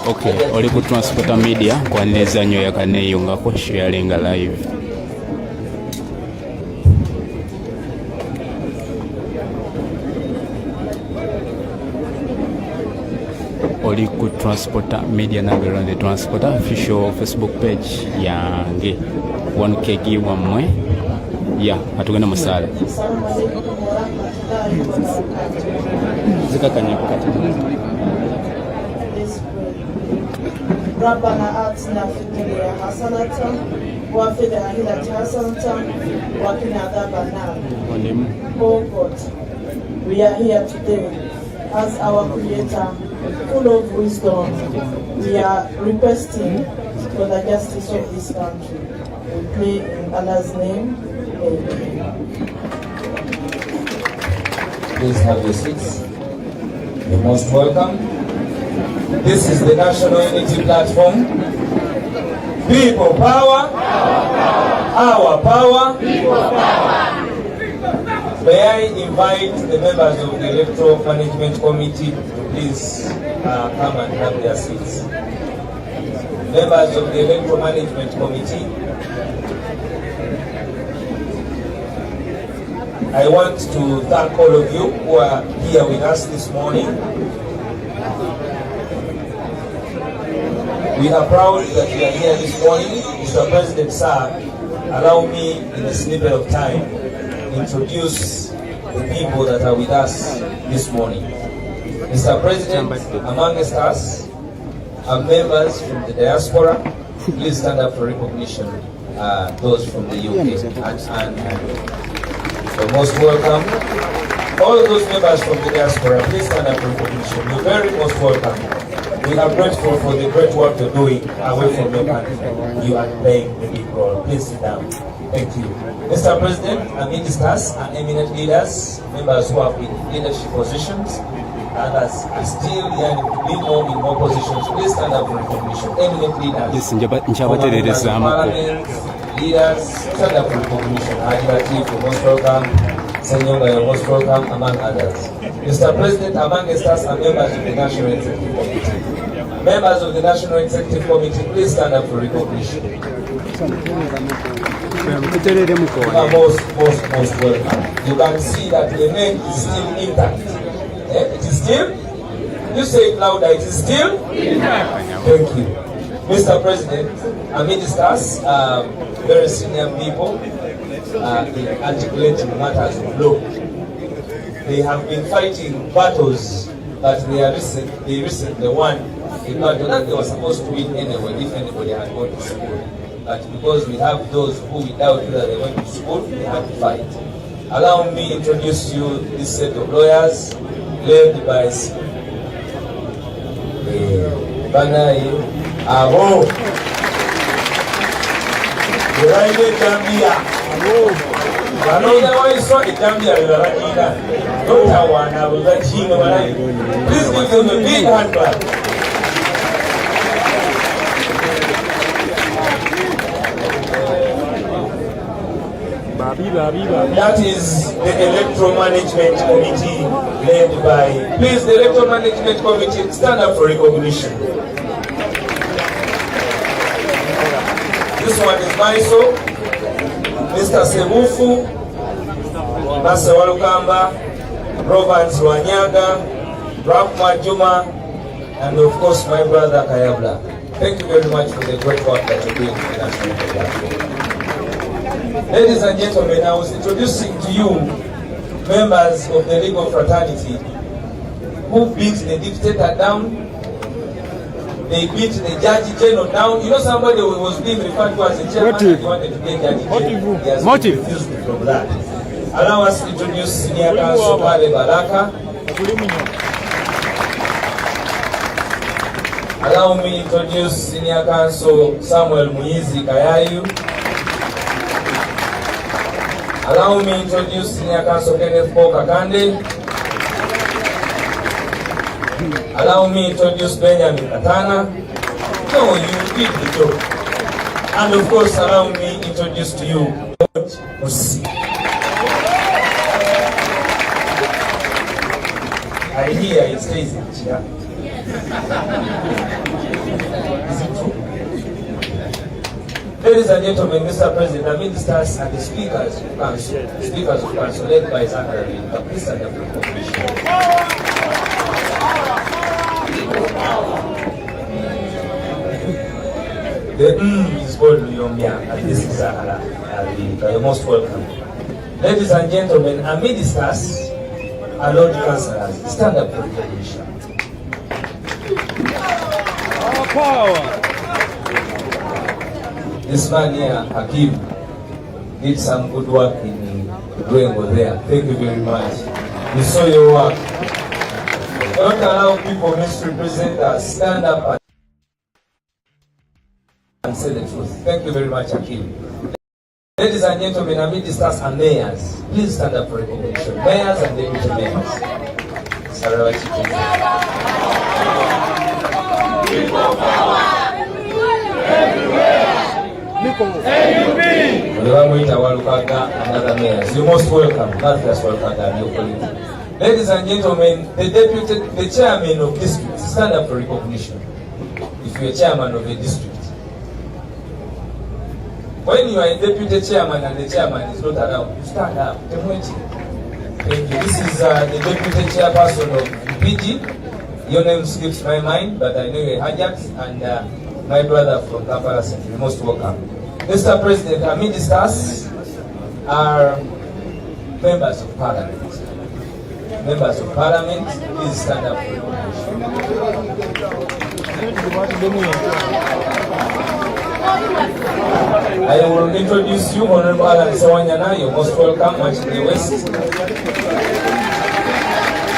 Okay, oli ku Transporter Media kwa nezanyo ya kaneyo ko sharing live. Oli ku Transporter Media na on the Transporter official Facebook page yange 1kg wamwe ya atugenda musala zikakanya kati Rabbana atina fid dunya hasanatan wa fil akhirati hasanatan wa qina adhaban nar. Oh God, we are here today as our Creator, full of wisdom. We are requesting for the justice of this country. We pray in Allah's name. Amen. Please have your seats. You're most welcome. This is the National Unity Platform. People power. Our power. People power. May I invite the members of the Electoral Management Committee to please come and have their seats. Members of the Electoral Management Committee, I want to thank all of you who are here with us this morning. We are proud that you are here this morning. Mr. President, sir, allow me in a snippet of time introduce the people that are with us this morning. Mr. President, amongst us are members from the diaspora. Please stand up for recognition. Those from the UK and you're most welcome. All of those members from the diaspora, please stand up for recognition. You're very most welcome. We are grateful for the great work you're doing away from your country. You are playing a big role. Please sit down. Thank you. Mr. President, our ministers and eminent leaders, members who have been in leadership positions, others are still yearning to be more in more positions. Please stand up for recognition. Eminent leaders, leaders, stand up for recognition. Hajirati, you're most welcome. Senyonga, you're most welcome, among others. Mr. President, amongst us are members of the National Executive Committee. Members of the National Executive Committee, please stand up for recognition. You are most welcome. You can see that the name is still intact. It is still? You say it louder, it is still? Thank you. Mr. President, our ministers, very senior people, in articulating matters of law. They have been fighting battles, but they recently won a battle that they were supposed to win anyway if anybody had gone to school. But because we have those who we doubt whether they went to school, we have to fight. Allow me to introduce you this set of lawyers led by Banai Abo. Gambia. Please give them a big hand clap. That is the Electoral Management Committee led by, please, the Electoral Management Committee, stand up for recognition. This one is Maiso, Mr. Sebufu, Masa Walukamba, Robert Wanyaga, Rahma Juma, and of course my brother Kayabla. Thank you very much for the great work that you're doing in the national platform. Ladies and gentlemen, I was introducing to you members of the legal fraternity who beat the dictator down. They beat the Judge General down. You know, somebody who was being referred to as a chairman and he wanted to get Judge General. He has been refused from that. Allow us to introduce Senior Counsel Pale Baraka. Allow me to introduce Senior Counsel Samuel Muizi Kayayu. Allow me to introduce Senior Counsel Kenneth Paul Kakande. Allow me to introduce Benjamin Katana. No, you did the job. And of course, allow me to introduce to you Musi. I hear it stays in chair. Ladies and gentlemen, Mr. President, the ministers and the speakers of council, led by his honorary, please stand up for recognition. The is called Luyombia, and this is you're most welcome. Ladies and gentlemen, our ministers, our Lord Councillors, stand up for recognition. This man here, Hakim, did some good work in Duengo there. Thank you very much. We saw your work. Don't allow people misrepresent us. Stand up and say the truth. Thank you very much, Hakim. Ladies and gentlemen, our ministers and mayors, please stand up for recognition. Mayors and deputy mayors. Sarawati. Another mayors. You're most welcome. Ladies and gentlemen, the chairman of districts, stand up for recognition. If you're chairman of a district. When you are a deputy chairman and the chairman is not around, you stand up. Thank you. This is the deputy chairperson of PG. Your name skips my mind, but I know you're Ajax, and my brother from Kampala Center. You're most welcome. Mr. President, our ministers are members of parliament. Members of parliament, please stand up for I will introduce you, Honorable Alan Sawanyana. You're most welcome, much in the West.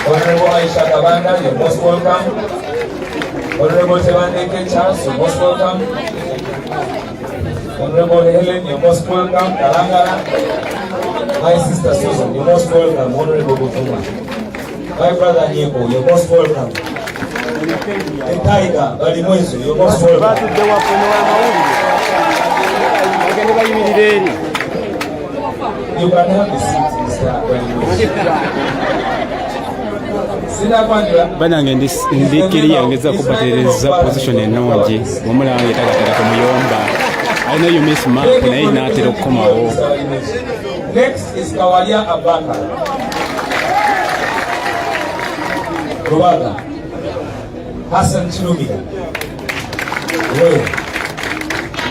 Honorable Aisha Kabanda, you're most welcome. Honorable Tewandeke Charles, you're most welcome. Honorable Helen, you're most welcome. Kalangara. My sister Susan, you're most welcome. Honorable Butuma. My brother Nieko, you're most welcome. And Tiger, Balimwezu, you're most welcome. You can have a seat, Mr. Banange ndikiri yangeza kubatereza position enongi mumulange tagataka kumuyomba I know you miss map na ina atero komawo. Next is Kawalia Abaka Rubaga Hassan Chilumi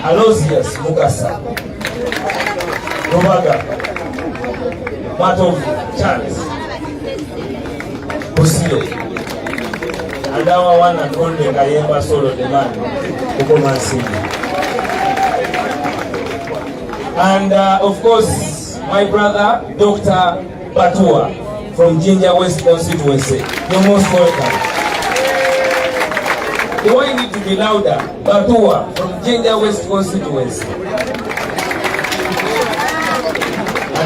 Aloysius Mukasa Rubaga Matov Charles Busio and our one and only Kayemba Solo the man and of course my brother Dr. Batua from Jinja West constituency. You're most welcome. The one need to be louder. Batua from Jinja West constituency.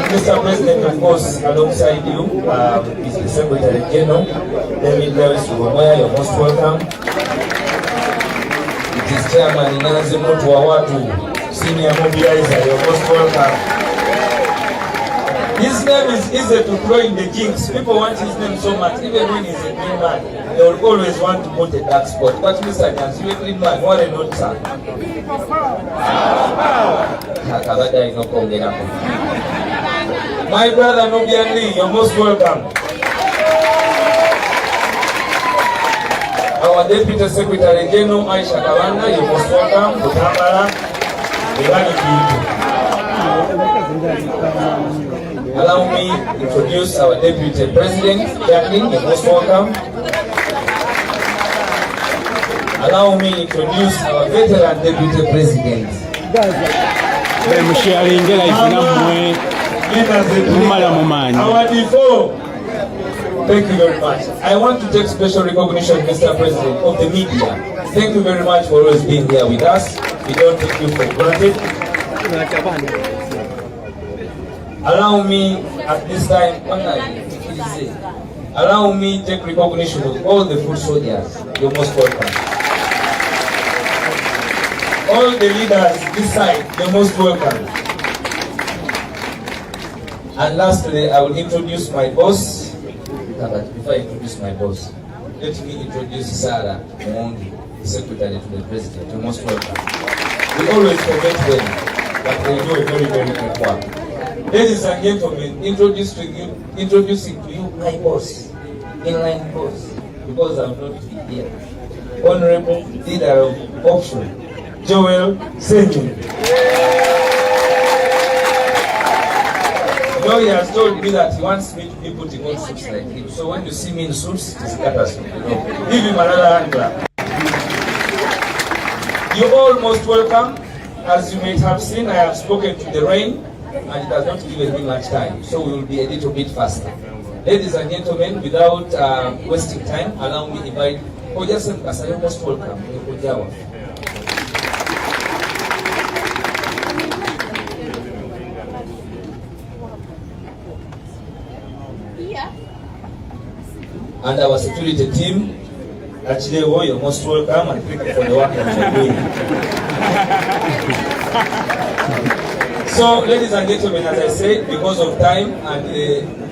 Mr. President, of course, alongside you is the Secretary General, David Lewis Karamoja. You're most welcome. It is Chairman Inazi Mutu Wawatu, Senior Mobilizer. You're most welcome. His name is easy to throw in the jinx. People want his name so much, even when he's a clean man, they will always want to put a dark spot. But Mr. Jans, you're a clean man. What a note, sir. My brother Nubian Lee, you're most welcome. Our Deputy Secretary General Aisha Kabanda, you're most welcome. Butambara, allow me to introduce our Deputy President, Jacqueline, you're most welcome. Allow me to introduce our veteran Deputy President. Our default. Thank you very much. I want to take special recognition, Mr. President, of the media. Thank you very much for always being here with us. We don't take you for granted. Allow me at this time, allow me to take recognition of all the food soldiers. You're most welcome. All the leaders this side, you're most welcome. And lastly, I will introduce my boss. But before I introduce my boss, let me introduce Sarah Mongi, the Secretary to the President. You're most welcome. We always forget them, but they do a very, very good work. Ladies and gentlemen, introducing to you my boss, inline boss, because I'm not here. Honorable Leader of Option, Joel Senyu. Joey has told me that he wants me to be putting on suits like him. So when you see me in suits, it is catastrophe. Give him another hand clap. You're all most welcome. As you may have seen, I have spoken to the rain, and it has not given me much time. So we will be a little bit faster. Ladies and gentlemen, without wasting time, allow me to invite Ojasen Kasayo, most welcome. And our security team, actually, you're most welcome and thank you for the work that you're doing. So, ladies and gentlemen, as I said, because of time and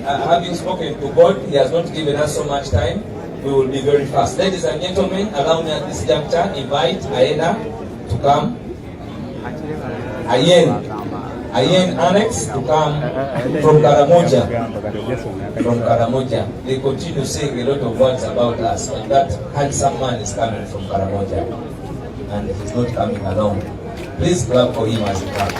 having spoken to God, He has not given us so much time. We will be very fast. Ladies and gentlemen, allow me at this juncture invite Aena to come. Ayen Annex to come from Karamoja. From Karamoja. They continue saying a lot of words about us, but that handsome man is coming from Karamoja. And he's not coming alone. Please clap for him as he comes.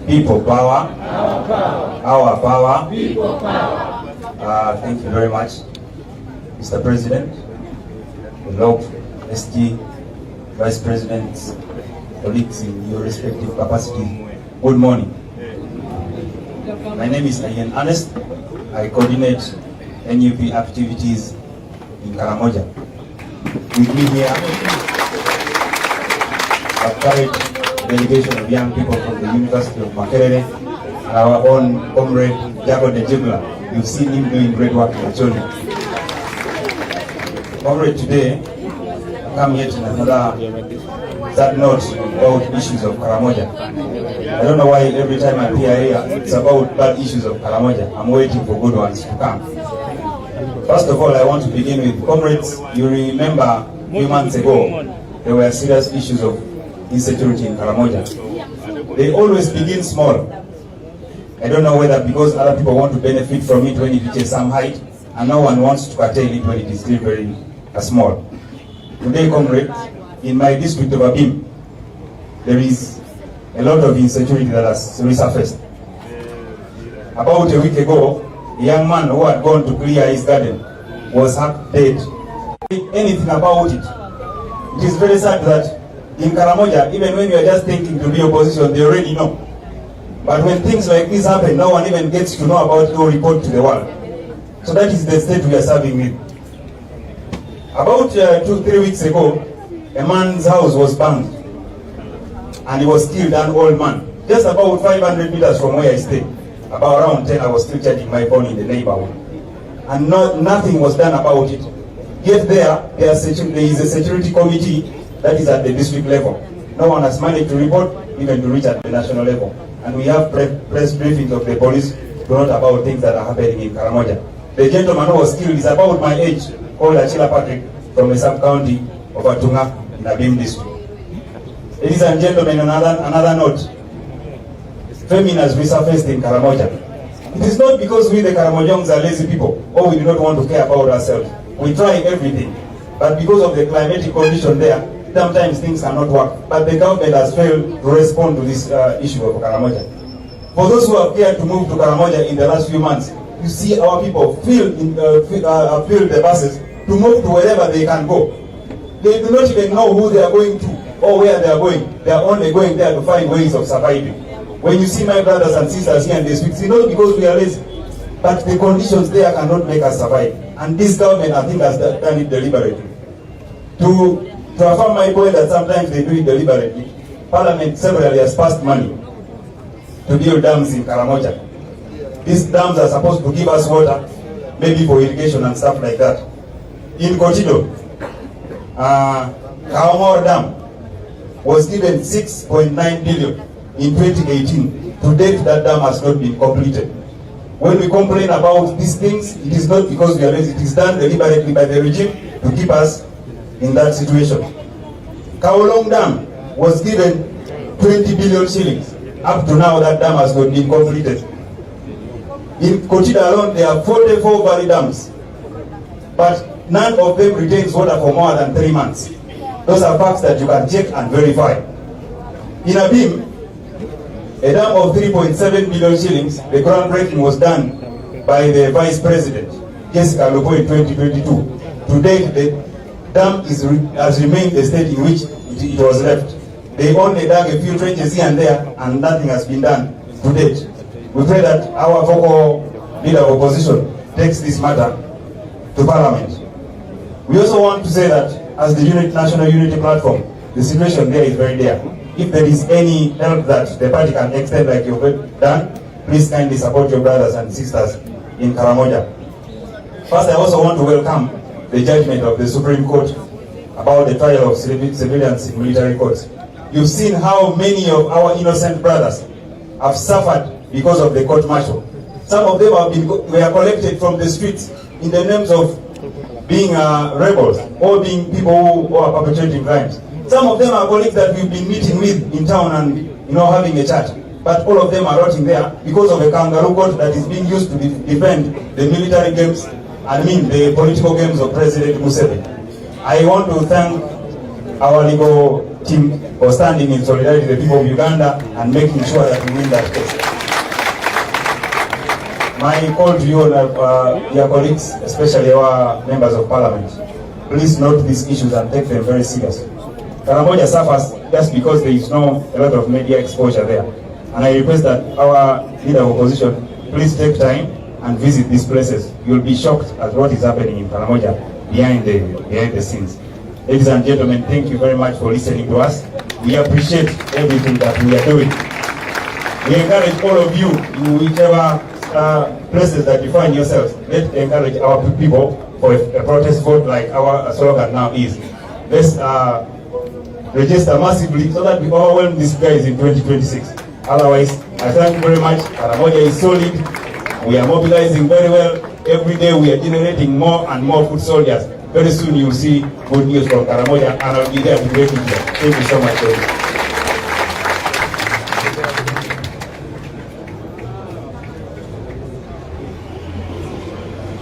People power, our power, people power. Thank you very much, Mr. President, beloved SG, Vice Presidents, colleagues in your respective capacity. Good morning. My name is Ian Ernest. I coordinate NUP activities in Karamoja. With me here, I've carried delegation of young people from the University of Makerere, and our own comrade Jago de Jibla. You've seen him doing great work in the children. Comrade, today I come here to another sad note about issues of Karamoja. I don't know why every time I appear here it's about bad issues of Karamoja. I'm waiting for good ones to come. First of all, I want to begin with comrades. You remember a few months ago there were serious issues of insecurity in Karamoja. They always begin small. I don't know whether because other people want to benefit from it when it reaches some height, and no one wants to curtail it when it is still very small. Today, comrade, in my district of Abim, there is a lot of insecurity that has resurfaced. About a week ago, a young man who had gone to clear his garden was hacked dead. Anything about it. It is very sad that in Karamoja, even when you are just thinking to be opposition, they already know. But when things like this happen, no one even gets to know about your report to the world. So that is the state we are serving with. About 2-3 weeks ago, a man's house was burned. And he was killed, an old man. Just about 500 meters from where I stay. About around 10, I was still charging my phone in the neighborhood. And nothing was done about it. Yet there is a security committee that is at the district level. No one has managed to report, even to reach at the national level. And we have press briefings of the police to note about things that are happening in Karamoja. The gentleman who was killed is about my age, called Achila Patrick, from the sub-county of Atunga in Abim district. Ladies and gentlemen, another note. Famine has resurfaced in Karamoja. It is not because we the Karamojans are lazy people, or we do not want to care about ourselves. We try everything. But because of the climatic condition there, sometimes things cannot work, but the government has failed to respond to this issue of Karamoja. For those who have cared to move to Karamoja in the last few months, you see our people fill the buses to move to wherever they can go. They do not even know who they are going to or where they are going. They are only going there to find ways of surviving. When you see my brothers and sisters here in the streets, it's not because we are lazy, but the conditions there cannot make us survive. And this government, I think, has done it deliberately. To affirm my point that sometimes they do it deliberately, Parliament severally has passed money to build dams in Karamoja. These dams are supposed to give us water, maybe for irrigation and stuff like that. In Kotido, Karamoja Dam was given 6.9 billion in 2018. To date, that dam has not been completed. When we complain about these things, it is not because we are lazy. It is done deliberately by the regime to keep us in that situation. Kowloon Dam was given 20 billion shillings. Up to now, that dam has not been completed. In Kochida alone, there are 44 valley dams, but none of them retains water for more than 3 months. Those are facts that you can check and verify. In Abim, a dam of 3.7 billion shillings, the groundbreaking was done by the Vice President, Jessica Lopo, in 2022. To date, the dam has remained the state in which it was left. They only dug a few trenches here and there, and nothing has been done to date. We pray that our vocal leader of opposition takes this matter to Parliament. We also want to say that as the National Unity Platform, the situation there is very dire. If there is any help that the party can extend like you've done, please kindly support your brothers and sisters in Karamoja. First, I also want to welcome the judgment of the Supreme Court about the trial of civilians in military courts. You've seen how many of our innocent brothers have suffered because of the court martial. Some of them were collected from the streets in the names of being rebels or being people who are perpetrating crimes. Some of them are colleagues that we've been meeting with in town and having a chat. But all of them are rotting there because of a kangaroo court that is being used to defend the military games, the political games of President Museveni. I want to thank our legal team for standing in solidarity with the people of Uganda and making sure that we win that case. My call to you, dear colleagues, especially our members of Parliament, please note these issues and take them very seriously. Karamoja suffers just because there is no a lot of media exposure there. And I request that our leader of opposition please take time and visit these places. You'll be shocked at what is happening in Karamoja behind the scenes. Ladies and gentlemen, thank you very much for listening to us. We appreciate everything that we are doing. We encourage all of you in whichever places that you find yourselves. Let's encourage our people for a protest vote like our slogan now is. Let's register massively so that we overwhelm these guys in 2026. Otherwise, I thank you very much. Karamoja is solid. We are mobilizing very well. Every day we are generating more and more foot soldiers. Very soon you'll see good news from Karamoja, and I'll be there to break it here. Thank you so much.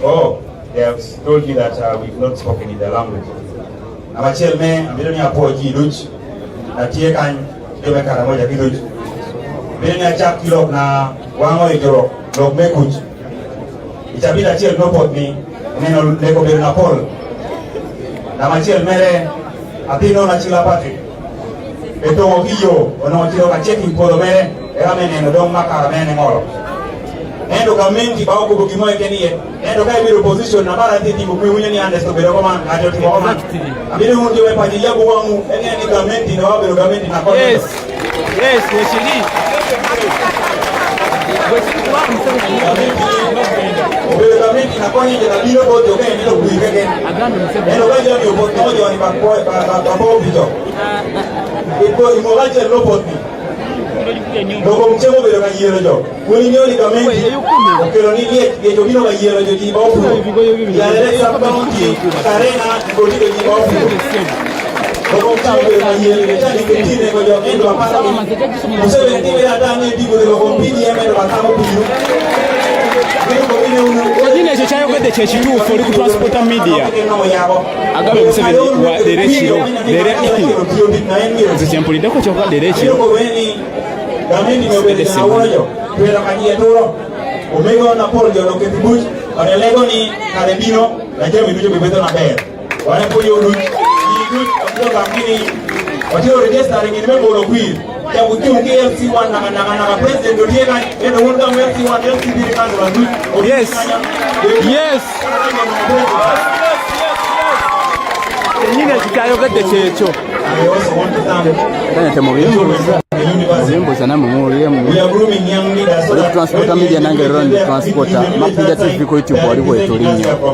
Oh, they have told me that we've not spoken in their language. I'm a chairman, I'm a apology, Luch. Natie kan Jome Karamoja Kiluch. Beni a chap kilok na wango ijoro, lok mekuch. Itabila chiel no pot ni, neno leko beri na pol. Na machiel mere, atino na chila pati. Beto hiyo, ono chilo ka checking polo mere, era meneno dong makara mene ngolo. Nendo kamenti ba ko bukimoy keniye nendo kai biro position na bara titi ko kuyunya ni ande so bero koma ajo timo koma abire hunje we paji yabu wangu ene ni kamenti na wabero kamenti na kwa yes weshili wabero kamenti na kwa nje na bilo bote okay ndio kuikeke nendo kai jabi obote moja wani ba bijo ipo imogaje lopoti Dogo mchemo bero kanyero jo. Kuni nyoni kamenti. Okelo ni ye jo bino kanyero jo di bawu. Ya lele sabaunti karena ngodi jo di bawu. Dogo mchemo bero kanyero jo tani ketine ko jo endo apara. Musebe ndiwe adani di ko dogo mpidi yemero batamu biyu. Kajine echo kyayogedde kye kituufu oli ku transporter media agambye Museveni wa derekiro nze kyempuliddeko kyokka derekiro Gamini ngobedesa wojo kwera kanyie turo omego na pol jo ke buch ore lego ni karebino na jemi bijo bebeto na ber wane poyo ru ni ndo gamini otio register ni member lo kwir ya buti unge FC1 na president do diega endo wonga FC1 LCD kan la du yes nina kitayogedde kyekyo I also want to thank we are grooming young leaders so that transporter media nange run transporter mapinja TV ko YouTube wali ko etolinyo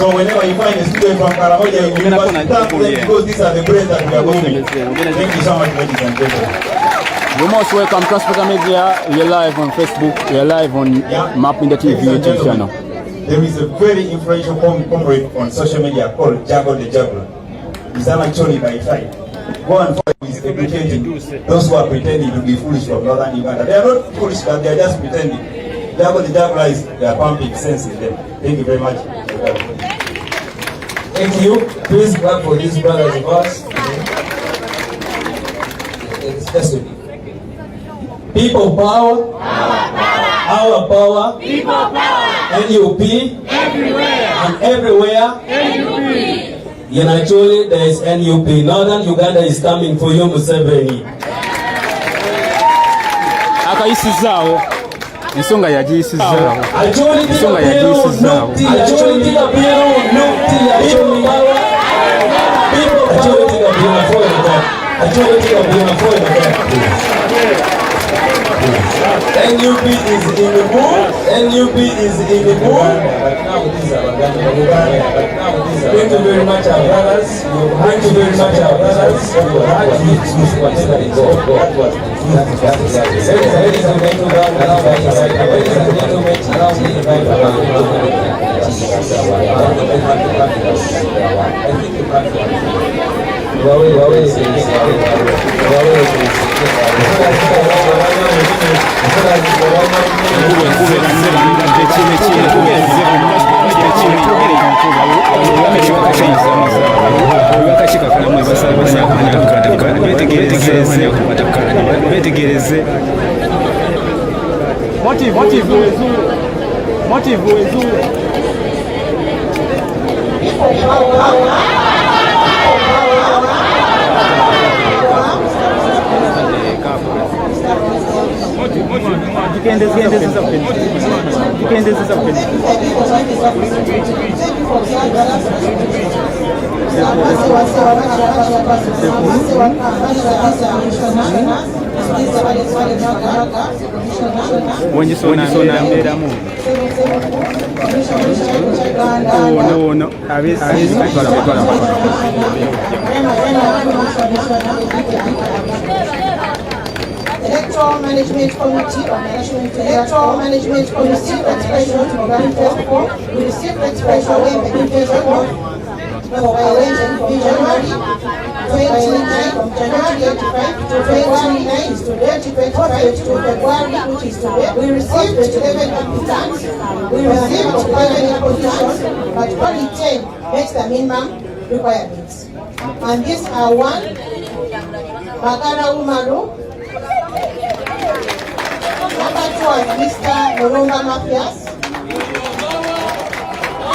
So whenever you find a student from Karamoja, you must thank them because these are the brains that we are moving. Thank you so much, ladies and gentlemen. You're most welcome, Transporter Media. We're live on Facebook. We're live on Map in the TV YouTube channel. There is a very influential comrade on social media called Jago the Juggler. He's actually by tribe. Go and follow his educating those who are pretending to be foolish from northern Uganda. They are not foolish, but they are just pretending. Jago the Juggler is their pumping sense in them. Thank you very much. Thank you. Please clap for these brothers of us. People power. Our power. People power. NUP. Everywhere. And everywhere. NUP. Actually, there is NUP. Northern Uganda is coming for you, Museveni. Akayisizaawo. Ensonga yagiyisizaawo. Ensonga yagiyisizaawo. NUP is in the mood. NUP is in the mood. Thank you very much, our brothers. Thank you very much, our brothers. Ladies and gentlemen, allow me invite Electoral Management Committee Electoral Management Committee expression to grant for we received expression when the division of January 29 from January 85 to 29 to 2025 to February, which is today. We received 11 applicants. We received 11 applications, but only 10 meets the minimum requirements. And these are 1. Magara Umaru. Number 2 was Mr. Moronga Mafias.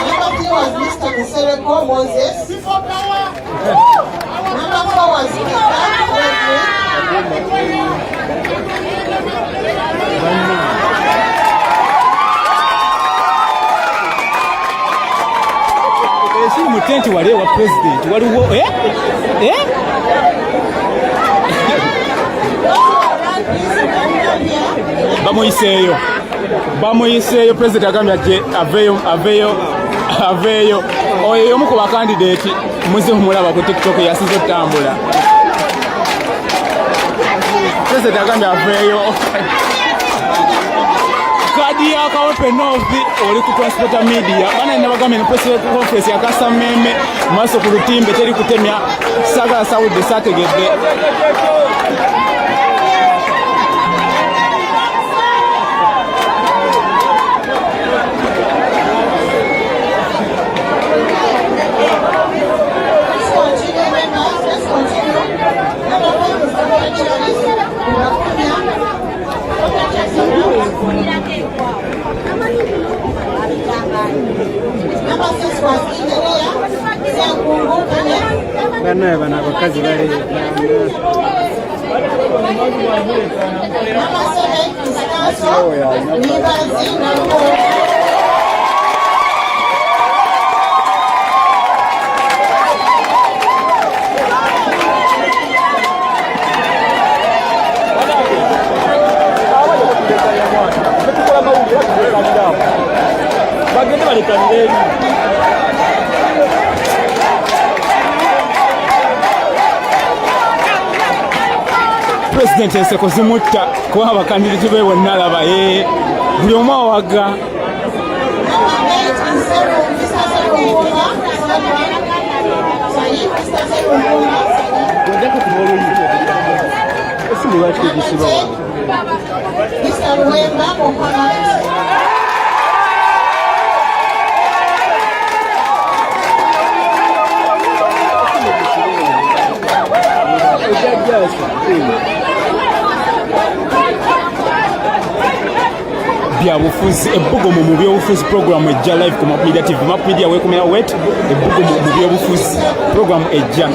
Number 3 was Mr. Nsereko Moses. Number 4 was Mr. Frederick. Mutenti wale wa president waliwo bamuyiseeyo president agambye ati aveeyo oyo omu ku bakandidate muze kumulaba ku TikTok yasize otambula president agambye aveeyo kadi ya kawepe novi oli ku Transporter Media bana nabagambye ne press conference ya Kasameme maso ku lutimbe teri kutemya saga Saudi sategedde bana abakazi bali bagende balekanire president enseko zimutta kuba abakandidati be bonna alaba buli omu awaga. Byabufuzi ebbugumu mu byobufuzi program ejja live ku Map Media TV. Map Media weekomera wet ebbugumu mu byobufuzi program ejja.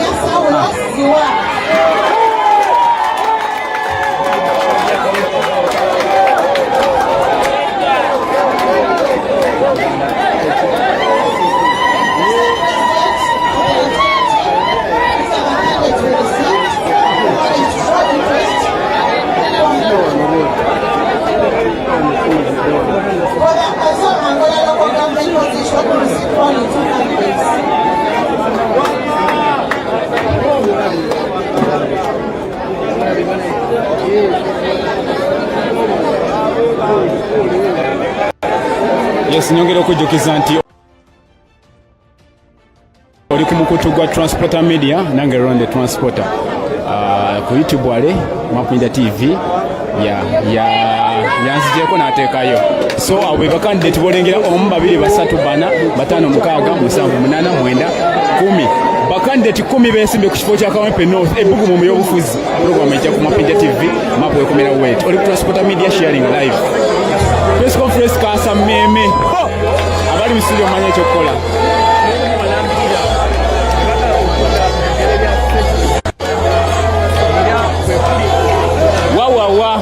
Yes, nyongera okujjukiza nti oli ku mukutu gwa Transporter Media nange Ronde Transporter ku YouTube wale Map Media TV yanzigyeko n'ateekayo. So abo be bakandidate bolengera 1 2 3 4 5 6 7 8 9 10 bakandidate 10 beesimbe ku kifo kya Kawempe North ebbugumu mu byobufuzi program ejja ku Map Media TV. Map weekomera wet oli ku Transporter Media sharing live press conference kasa meme abali misiri omanya ekyokukola. Wawawa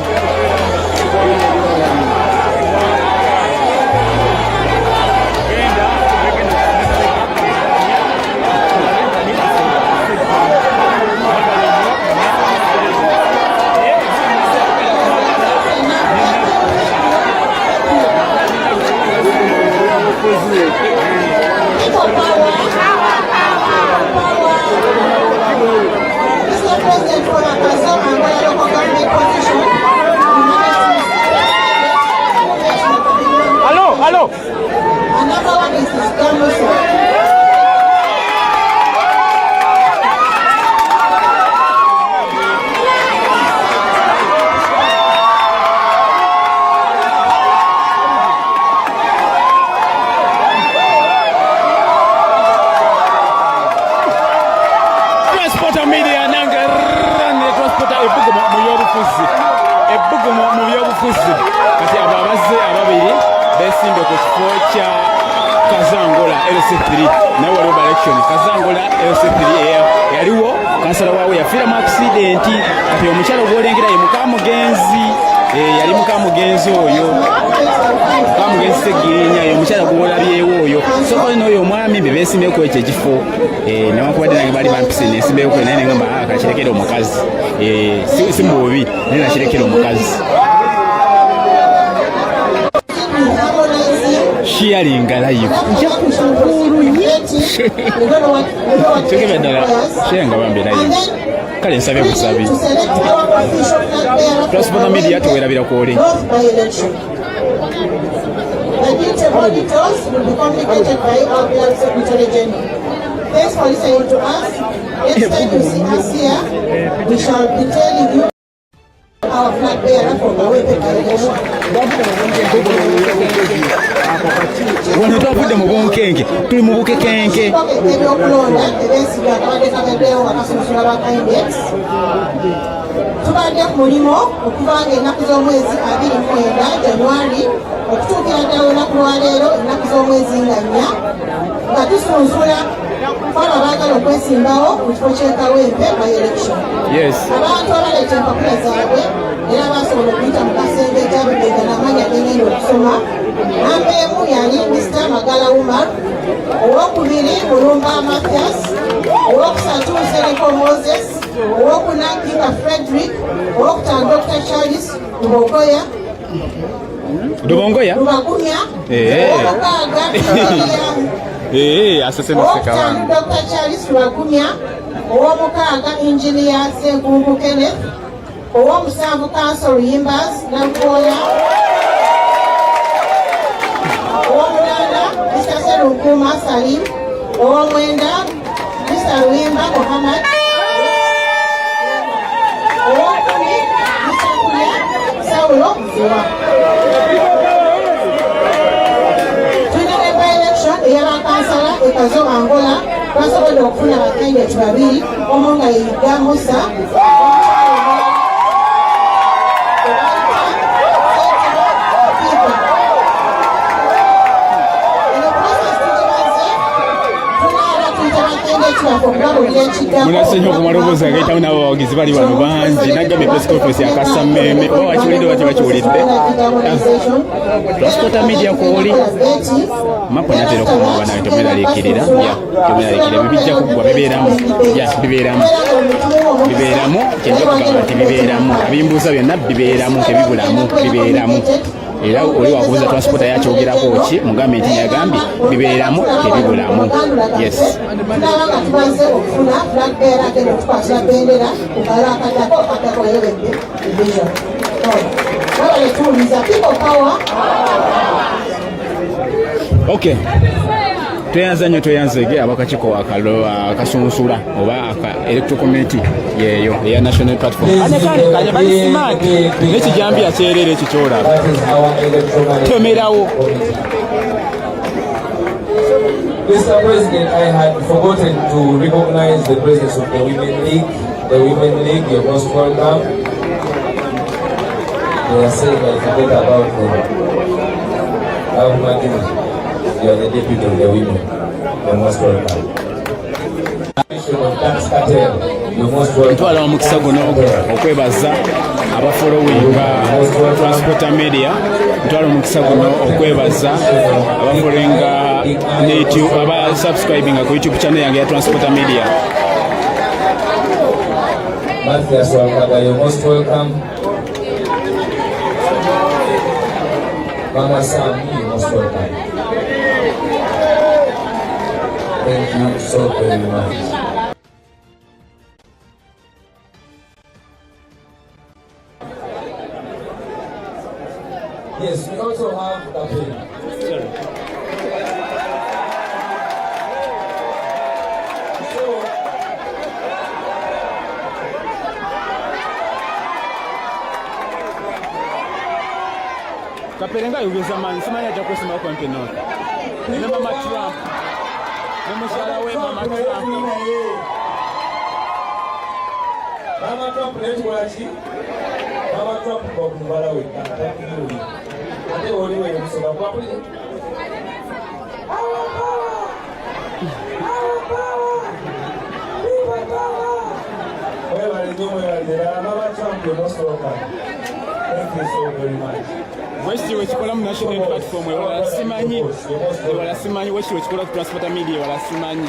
Another one is Transporter Media nange Ronde Transporter ebbugumu mu byobufuzi kati abo abazze ababiri beesimbe ku kifo kya Kazangola LC3 nawe waliwo election Kazangola LC3 yaliwo kansala waawe yafiira mu accident kati omukyalo gwolengera ye mukamugenzi yali mukamugenzi oyo mukamugenzi Segirinya ye omukyala gwolabyewo oyo soko n'oyo omwami be beesimbeku ekyo ekifo newankubadde nange baali bampise nesimbeku naye nengamba kakirekera omukazi si mububi naye nakirekera omukazi. Sharing live. Chekebe dala. Sharing bambe live. Kale nsabe kusabi. Transporter Media tuwerabira kwoli. The detailed auditors will be communicated by our Black Secretary General. Thanks for listening to us. Next time you see us here, we shall be telling you our flag bearer for the way delegation. Wano twavudde mu bunkenke tuli mu bukekenke ebyokulonda ebensiga abadde kabeddewo nga basomusula ba index tubadde ku mulimo okuva ng'ennaku z'omwezi 29 Januari okutuukira ddala olunaku lwaleero ennaku z'omwezi nga 4 nga tusunsula kwaba abaagala okwesimbawo mu kifo ky'ekawempe by election. Abantu abaleeta empapula zaabwe era basobola okuyita mu kasenge gyabibega n'amanya agengenda okusoma. Namba emu yali Mr. Magala Umar, owokubiri Mulumba Mathias, owokusatu Sereko Moses, owokuna Kinga Frederick, owokutaano Dr. Charles Lubogoya Lubagumya, owokukaaga owokutaano Dr. Charles Lubagumya, owomukaaga Engineer Sengungu Kenneth, Owomusanvu Council Yimbas Nankooya. Owomulanda Mr. Serunkuma Salim. Owomwenda Mr. Luyimba Muhammad. Owokumi Mr. Kulya Saulo Mziwa. Tulina ne by-election ey'abakansala ekazo Angola. Twasobodde okufuna abakandidate babiri omu nga Yiga Musa. Munasenya okumalobozi agaitawo n'abo bawagizi bali bano bangi nagamye press conference yakasa mmeme oba wakiwulidde oba tebakiwulidde transporter media kwoli mapo nyatera okumwaba nawe tomweraliikirira bibijja kuggwa bibeeramu kyenda okugamba nti bibeeramu ebimbuuza byonna bibeeramu tebibulamu bibeeramu era oli wakubuza transporter yakyogerako ki mugambe nti yagambye bibeeramu tebibulamu. Yes. Okay. Tweyanza nnyo tweyanzege abakakiiko akasunsula oba electoral committee yeeyo eya national platform kanya bali smart nekijambi akyerere ekikyolaba tomerawo. Mr. President, I had forgotten to recognize the presence of the Women League. The Women League, you're most welcome. They are saying I forget about them. You are the deputy of the women. You're most welcome. Ntwala omukisa guno okwebaza abafollowinga transporter media. Ntwala omukisa guno okwebaza abafollowinga YouTube aba subscribing ku YouTube channel yange ya transporter media. Matthias Walkaga, you're most welcome. Mama Sam, you're most welcome. Thank you so very much. Yes, we also have campaign. Kaperenga yugeza mani simanya ajja kwesima kwa mpeno. Ne Mama Trump. Ne mushara we Mama Trump. Mama Trump netwachi. Mama Trump kwa kumbala we kata kuli. Ate oli we musoma kwa kuli. Our power. People power. Wewe ndio Mama Trump ndio most welcome. Thank you so very much. Westi wekikola mu national platform wala simanyi westi wekikola ku transporter media wala simanyi.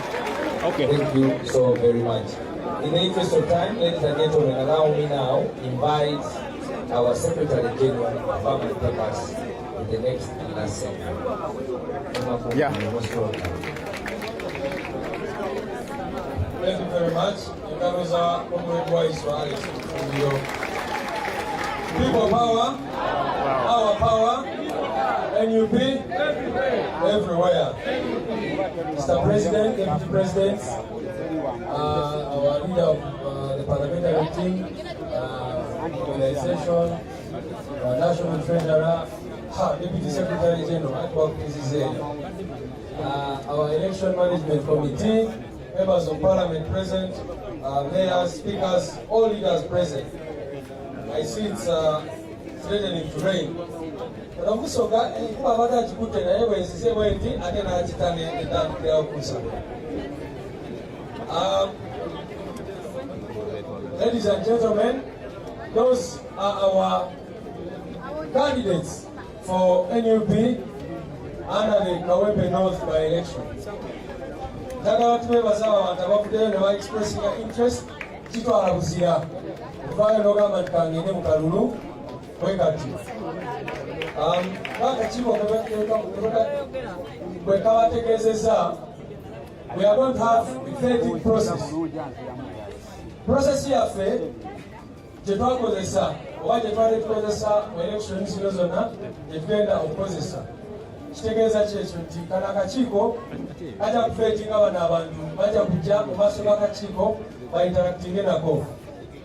Okay. Thank you so very much. In the interest of time, ladies and gentlemen, allow me now invite our Secretary General of Family Papers in the next and last segment. Yeah. Thank you very much. Karamoja, Comrade Wise, People power, our power, NUP, everywhere. Mr. President, Deputy President, our leader of the parliamentary team, organization, National Treasurer, Deputy Secretary General, our election management committee, members of parliament present, mayors, speakers, all leaders present. I see it's threatening to rain. But I'm also glad ladies and gentlemen, those are our candidates for NUP under the Kawempe North by-election. Expressing their interest, we are going to have a vetting process. Process here, tetwakozesa oba tetwali tukozesa mu election zino zonna tetugenda okukozesa kitegeeza kyekyo nti kano akakiiko kajja kufeetinga bano abantu bajja kujja mu maaso g'akakiiko bainteractinge nako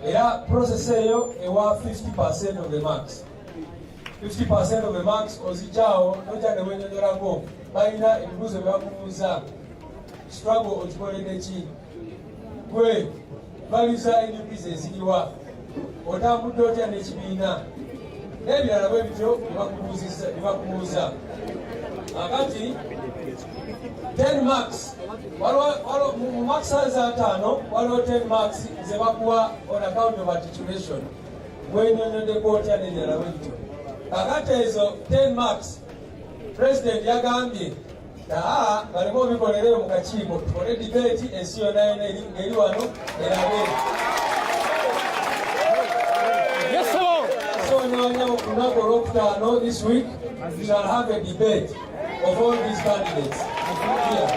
era process eyo ewa 50% of the marks 50% of the marks ozijjaawo nojja ne wenyonyolako balina ebibuuzo bye bakubuuza struggle okikoledde ki gwe baliza enyukiza eziriwa otambudde otya n'ekibiina n'ebirala bwe bityo byebakubuuza akati 10 marks mu marks za 5 waliwo 10 marks ze bakuwa on account of articulation bwenyonyoddeko otya n'ebirala bwe bityo kakati ezo 10 marks president yagambye baleme obikolereyo mu kakiiko tukole debate ensi yonna yona eri wano erabe sonoonya ku lunaku olwokutaano this week we shall have a debate of all these candidates here.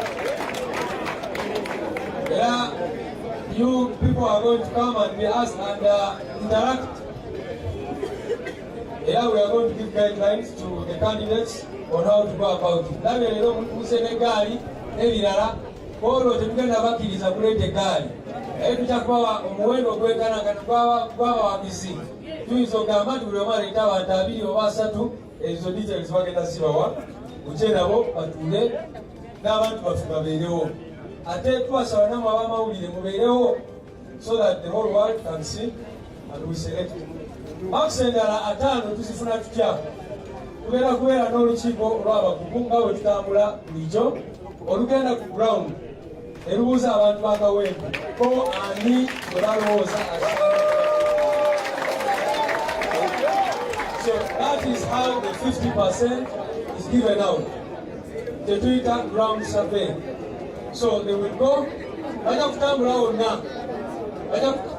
Era you people are going to come and be asked and interact. Here we are going to give guidelines to the candidates on how to go about it. Labye leero mutuse n'eggaali n'ebirala olwo tetugenda bakkiriza kuleeta eggaali naye tujja kubawa omuwendo ogwenkana gw'abawagizi tuyinza okugamba nti buli omu aleeta abantu 2 oba 3 ezo details bagenda zibawa mukye nabo batuule n'abantu baffe babeerewo ate twasaba namwe ab'amawulire mubeerewo so that the whole world can see and we select. Marks endala 5 tuzifuna tutya kubeera n'olukiiko olw'abakugu nga bwe tutambula bulijjo olugenda ku ground erubuuza abantu b'akawempe ko ani bwe balowooza so that is how the 50% is given out. Tetuyita ground survey. So they will go bajja kutambula wonna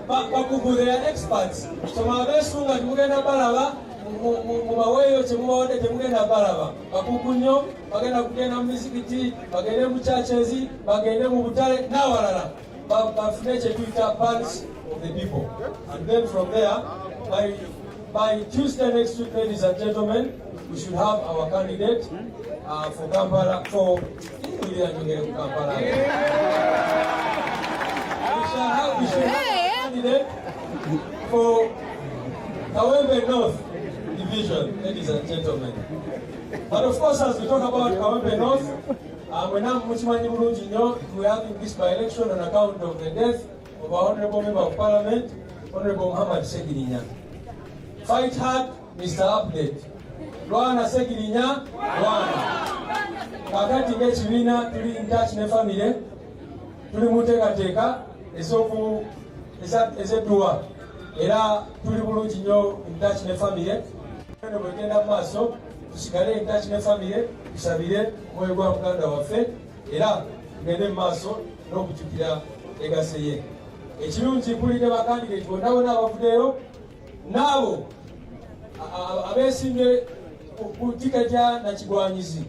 bakugu they are experts so mabeesunga temugenda balaba mu baweeyo kyemubawadde temugenda balaba bakugu nnyo bagenda kugenda mu mizikiti bagende mu churches bagende mu butale n'awalala bafune kyetuyita pulse of the people and then from there by Tuesday next week, ladies and gentlemen, we should have our candidate for Kampala for Kampala. We should have a candidate for Kawempe North Division, ladies and gentlemen. But of course, as we talk about Kawempe North, we are having this by-election on account of the death of our Honorable Member of Parliament, Honorable Muhammad Sekirinya. Fight hard, Mr. Update. Lwana Sekirinya, Lwana. Kakati ng'ekibiina tuli in touch ne family, tuli muteekateeka ez'edduwa. Era tuli bulungi nnyo in touch ne family. Bwe genda mu maaso, tusigale in touch ne family, tusabire omwoyo gwa muganda waffe, era tugende mu maaso n'okujjukira legacy ye. Ekirungi mpulidde bakandidate bonna bonna abavuddeyo, n'abo abeesimbye ku tiketi ya nakigwanyizi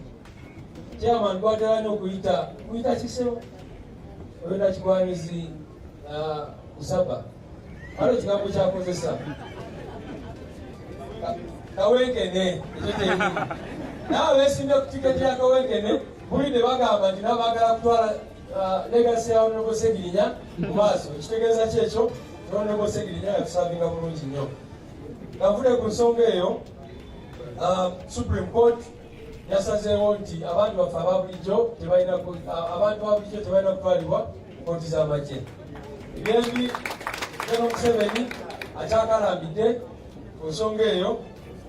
chairman gwatera n'okuyita kisewo oyo nakigwanyizi kusaba waliwo ekigambo kyakozesa kawenkene ekyo teeri nawe abeesimbye ku tiketi ya kawenkene bulidde bagamba nti nabaagala kutwala legacy ya Honorable Sekirinya mu maaso ekitegeeza kyekyo Honorable Sekirinya yatusaavinga bulungi nnyo. Navudde ku nsonga eyo Supreme Court yasazeewo nti abantu baffe abantu ba bulijjo tebalina kutwalibwa kooti z'amagye. Ebyembi General Museveni akyakalambidde ku nsonga eyo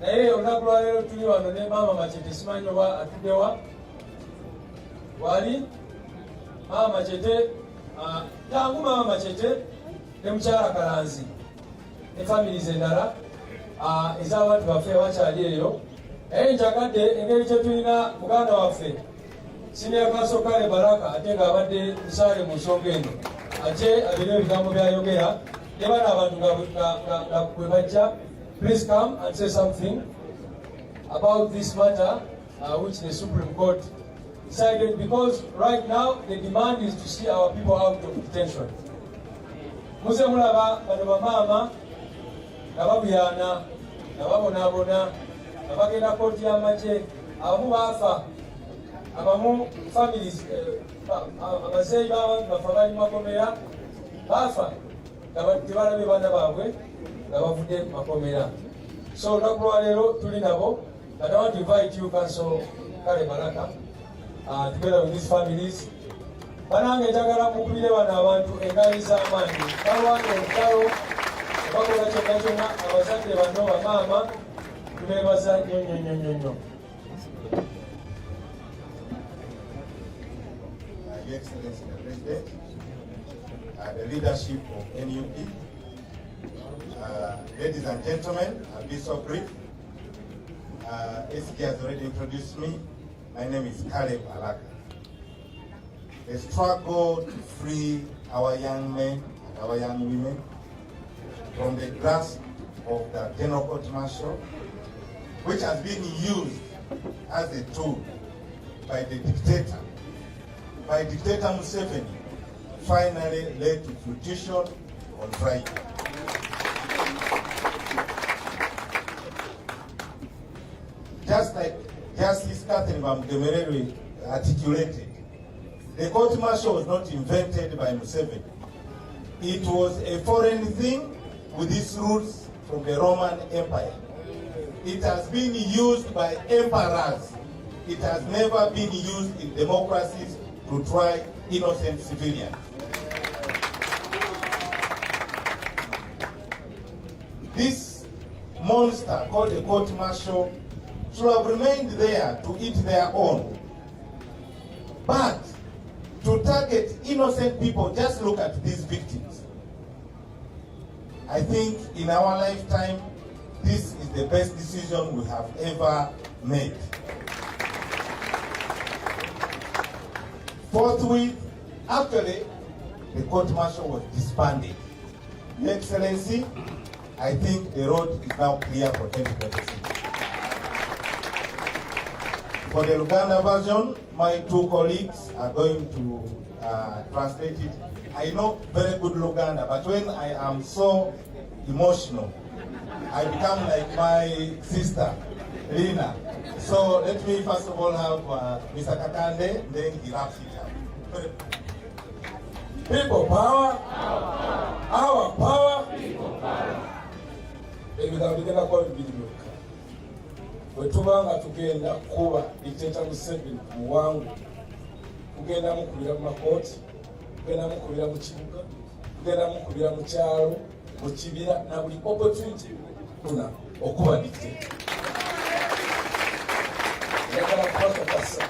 naye olunaku lwaleero tuli wano ne maama Machete simanyi oba atuddewa wali maama Machete tangu maama Machete ne mukyala Kalanzi ne families endala ez'abantu baffe bakyali eyo naye njagadde engeri kye tulina muganda waffe Senior Counsel Kale Baraka ate ng'abadde musaale mu nsonga eno ate abirina ebigambo byayogera ne bano abantu nga bwe bajja please come and say something about this matter which the Supreme Court decided, because right now the demand is to see our people out of detention. Muze mulaba bano bamaama nababyana nababonaabona nabagenda kooti y'amagye abamu baafa abamu families abazeeyi b'abantu bafa bali makomera baafa tebalabye baana baabwe nga bavudde makomera. So olunaku lwaleero tuli nabo, but I want to invite you Council Kale Malaka together with these families. Banange njagala mukubire bano abantu engaali z'amaanyi balwange olutalo bakola kyonna kyonna abazadde bano bamaama tubeebaza nnyo. Your Excellency the President, the leadership of NUP, ladies and gentlemen, I'll be so brief. SK has already introduced me. My name is Caleb Alaka. The struggle to free our young men and our young women from the grasp of the General Court Martial, which has been used as a tool by the dictator, Museveni, finally led to fruition on Friday. Just like Justice Catherine Bamgemerere articulated, the court martial was not invented by Museveni. It was a foreign thing with its roots from the Roman Empire. It has been used by emperors. It has never been used in democracies to try innocent civilians. This monster called the court martial should have remained there to eat their own. But to target innocent people, just look at these victims. I think in our lifetime, this is the best decision we have ever made. Forthwith, actually, the court martial was disbanded. Your Excellency, I think the road is now clear for 2026. For the Luganda version, my two colleagues are going to translate it. I know very good Luganda, but when I am so emotional, I become like my sister, Lina. So let me first of all have Mr. Kakande, then he wraps it up. People power, our power, ebigambigenda kuba bibiri byokka. Bwe tuba nga tugenda kuba dictator Museveni ku muwangu, tugenda mukubira mu makooti, tugenda mukubira mu kibuga, tugenda mukubira mu kyalo, mu kibira, na buli opportunity tuna okuba dictator. Njagala kubakakasa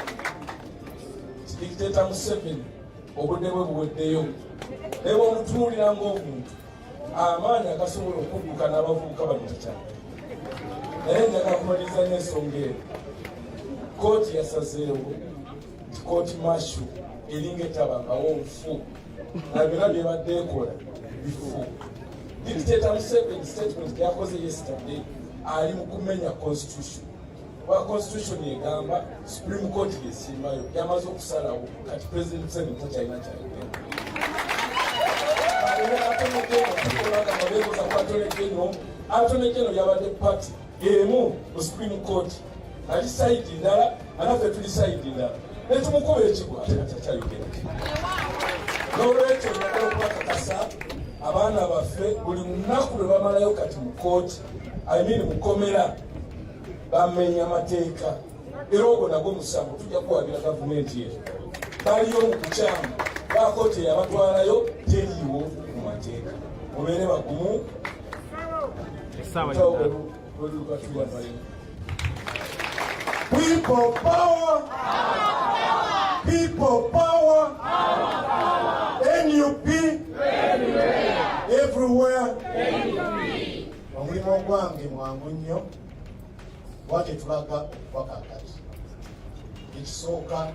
dictator Museveni obudde bwe buweddeyo, ne bw'omutunuulira ng'omuntu amaanyi agasobola okudduka n'abavubuka bano takyali. Naye njagala kumaliriza n'ensonga eyo. Kooti yasazeewo nti kooti martial eringa etabangawo nfu na byonna byebadde ekola bifu. Dictator Museveni statement yakoze yesterday ali mu kumenya constitution. Wa constitution egamba Supreme Court yesimbayo yamaze okusalawo kati President Museveni takyalina kyayogera. Attorney General yabadde party emu mu Supreme Court ali side ndala anaffe tuli side ndala netumukuba ekigwa takyayogera. N'olwekyo njagala okubakakasa abaana baffe buli lunaku lwe bamalayo kati mu kooti mukomera bamenya amateeka era ogwo nagwo musango tujja kuwabira gavumenti yetu. Baliyo mu kukyamu bakooti eyabatwalayo teriiwo mu mateeka. Mubeere bagumu. People power! People power! NUP! Everywhere! Omulimu gwange mwangu nnyo bwate tulaga wakakati. Ekisooka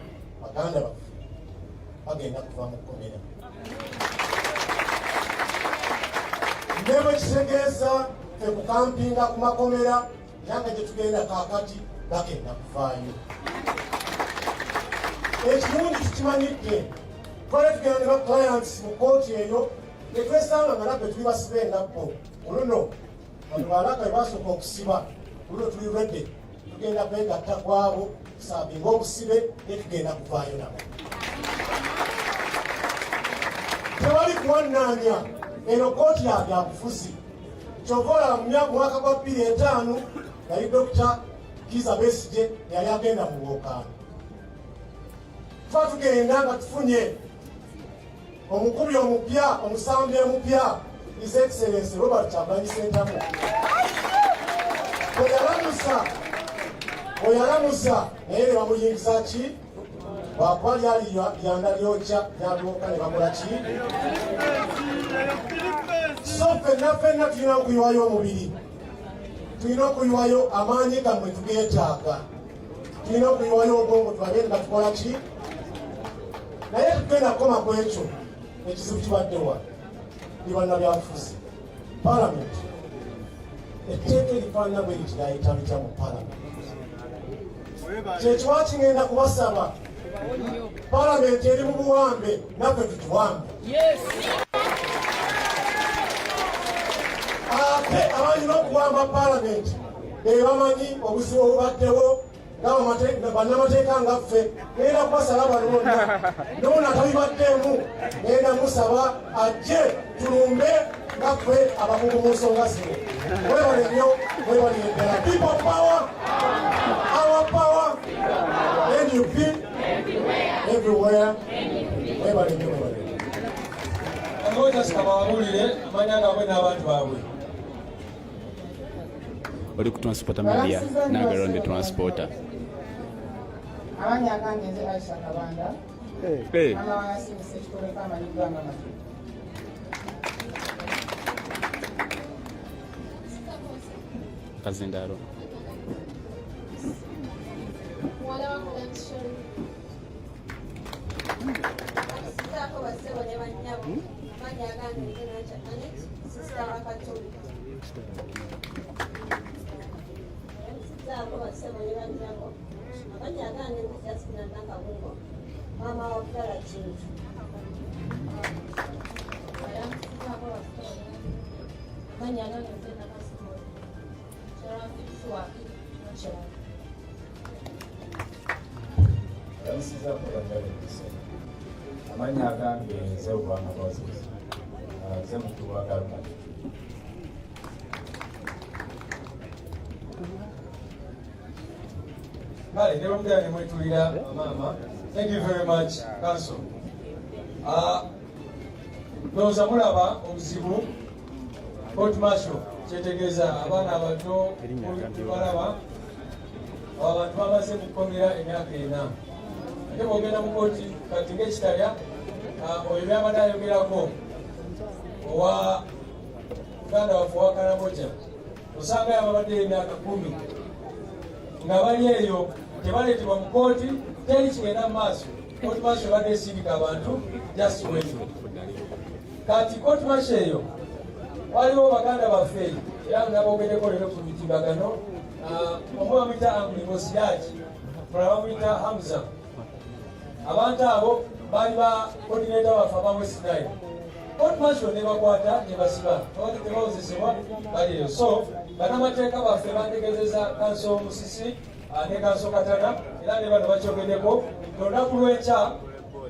baganda baffe bagenda kuva mu kkomera. Ne bwe kitegeeza ffe kukampinga ku makomera nange gye tugenda kaakati bagenda kuvaayo. Ekirungi tukimanyidde twali tugenda ne ba clients mu kooti eyo ne twesanga nga nabbe tuli basibe endabbo. Oluno Balaka ebasooka okusiba luno tuli redde tugenda kwegatta kwabo kusabinga obusibe ne tugenda kuvaayo nabo. Tewali kuwannaanya eno kooti ya byabufuzi kyova olaba mu mwaka gwa 2005 yali Dr. Kiza Besigye yali agenda mu bwokaano. Tuba tugenda nga tufunye omukubi omupya omusambi omupya His Excellency Robert Kyagulanyi Ssentamu. Oyalamusa naye ne bamuyingiza ki bwakuba lyali lyanda lyokya lyalwoka ne bakola ki. So ffenna tulina okuyiwayo omubiri, tulina okuyiwayo amaanyi gammwe tugeetaaga, tulina okuyiwayo obwongo tulabe nga tukola ki. Naye tugenda kukoma ku ekyo ekizibu kibaddewa ndi bannabyabufuzi palamenti. Etteeka erifaanana bwe liti lyayita litya mu palamenti. Kyekiwa kigenda kubasaba palamenti eri mu buwambe naffe tutuwambe. Ate abalina okuwamba palamenti be bamanyi obuzibu obubaddewo nga bannamateeka nga ffe. Ngenda kubasala balonda noona tabibaddeemu, ngenda musaba ajje tulumbe nga ffe abakugu mu nsonga zino. Mwebale nnyo, mwebalire ddala. People power, our power, NUP everywhere. Mwebale nnyo, mwebale nnyo. Karamoja sikabawulire amanya gaabwe n'abantu baabwe. Oli ku transporter media n'agaronde transporter. Abanya agange nze Aisha Kabanda. Mama wanasimise ekitole k'amanyiddwa nga matu. Kazindaro. Wala wakola nshoro. Sitako basebo ne banyabo. Abanya agange nze Nacha Anet, sister wa Katolika. Sitako basebo ne banyabo. Abanya agange nze Jasmine Nakabungo. Mama wa Kara Chintu. Sitako basebo. Abanya agange nze Nakasimo. Yamusiza kubagalekisa amanya agange nze Obwanga Moses nze mukulu wa gavumenti. Kale ne bamugera ne mwetulira maama. Thank you very much Council. Ndowooza mulaba obuzibu court martial kyetegeeza abaana abato balaba abantu bamaze kukomera emyaka 4. Ate bwogenda mu kooti kati ng'ekitalya oyo byabadde ayogerako owa muganda waffe owa Karamoja osanga yababadde emyaka 10 nga bali eyo tebaleetebwa mu kooti teri kigenda mu maaso. Kooti maaso ebadde esindika abantu just wait. Kati kooti maaso eyo waliwo baganda baffe era nabogereko leero ku mitimbagano. Omu bamuyita Anglikosiyaki, mulala bamuyita Hamza. Abantu abo baali ba coordinator waffe aba West Nile. Court martial ne bakwata ne basiba abadde tebawozesebwa bali eyo. So bannamateeka baffe bantegezeza Kanso Musisi ne Kanso Katana era ne bano bakyogeddeko. Olunaku lw'enkya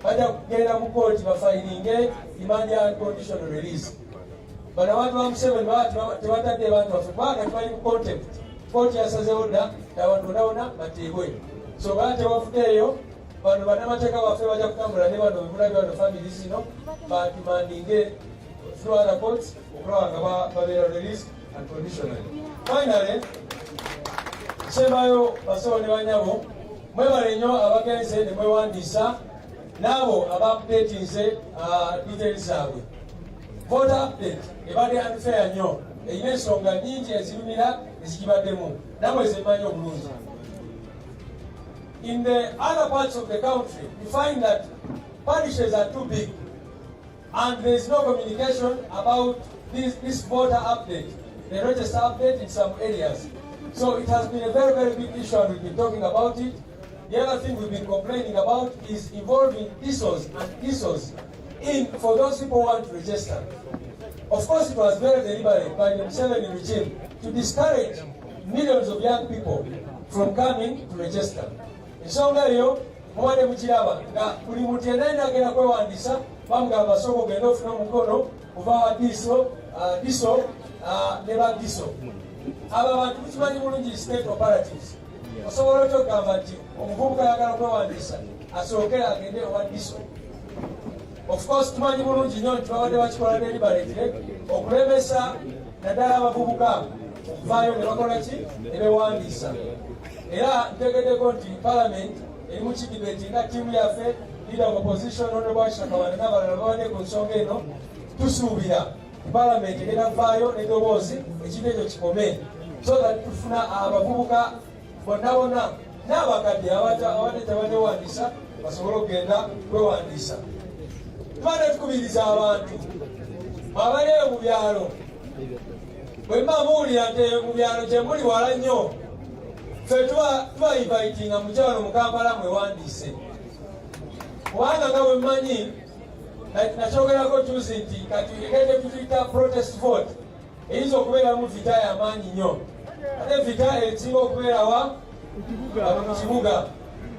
bajja kugenda mu kooti bafayiringe demand ya unconditional release. Bano abantu ba Museveni tebatadde abantu baffe kubanga tebali ku contempt. Kooti yasazeewo dda abantu bonna bateebwe. So bala tewafuddeeyo bano bannamateeka baffe bajja kutambula ne bano bemulabye bano family zino badimandinge through other courts okulaba nga babeera release unconditionally. Finally, kyembayo basawo ne banyabo mwebale nnyo abagenze ne mwewandiisa n'abo aba-updatinze details zaabwe. Voter update ebadde unfair nnyo, erina ensonga nnyingi ezirumira ezigibaddemu namwe zemanyi obulungi. In the other parts of the country, you find that parishes are too big and there is no communication about this voter update, the register update in some areas. So it has been a very, very big issue and we've been talking about it. The other thing we've been complaining about is involving DSOs and DSOs for those people who want to register. Of course, it was very deliberate by the Museveni regime to discourage millions of young people from coming to register. Ensonga eyo mubadde mukiraba nga buli muntu yenna yenna agenda kwewandiisa bamugamba basooka ogenda ofuna omukono kuva wa diso ne ba diso. Abo abantu tukimanyi bulungi state operatives. Osobola otya okugamba nti omuvubuka ayagala kwewandiisa asookera agende owa diso. Of course tumanyi bulungi nnyo nti babadde bakikola deliberately okulemesa naddala abavubuka okuvaayo ne bakola ki ne beewandiisa. Era ntegeddeko nti parliament eri mu kidibeti nga ttiimu yaffe leader of opposition honorable Aisha Kabanda n'abalala babadde ku nsonga eno tusuubira parliament egenda kuvaayo n'eddoboozi ekintu ekyo kikome so that tufuna abavubuka bonna bonna n'abakadde abadde tebannewandiisa basobole okugenda kwewandiisa. Tubadde tukubiriza abantu abali eyo mu byalo bwe mba muwulira nti mu byalo gye muli wala nnyo ffe tuba invitinga mukyalo mu Kampala mwewandiise kubanga nga bwe mmanyi nakyogerako tuzi nti kati egende tutuyita protest vote eyinza okubeeramu vita y'amaanyi nnyo ate vita esinga okubeerawa mu kibuga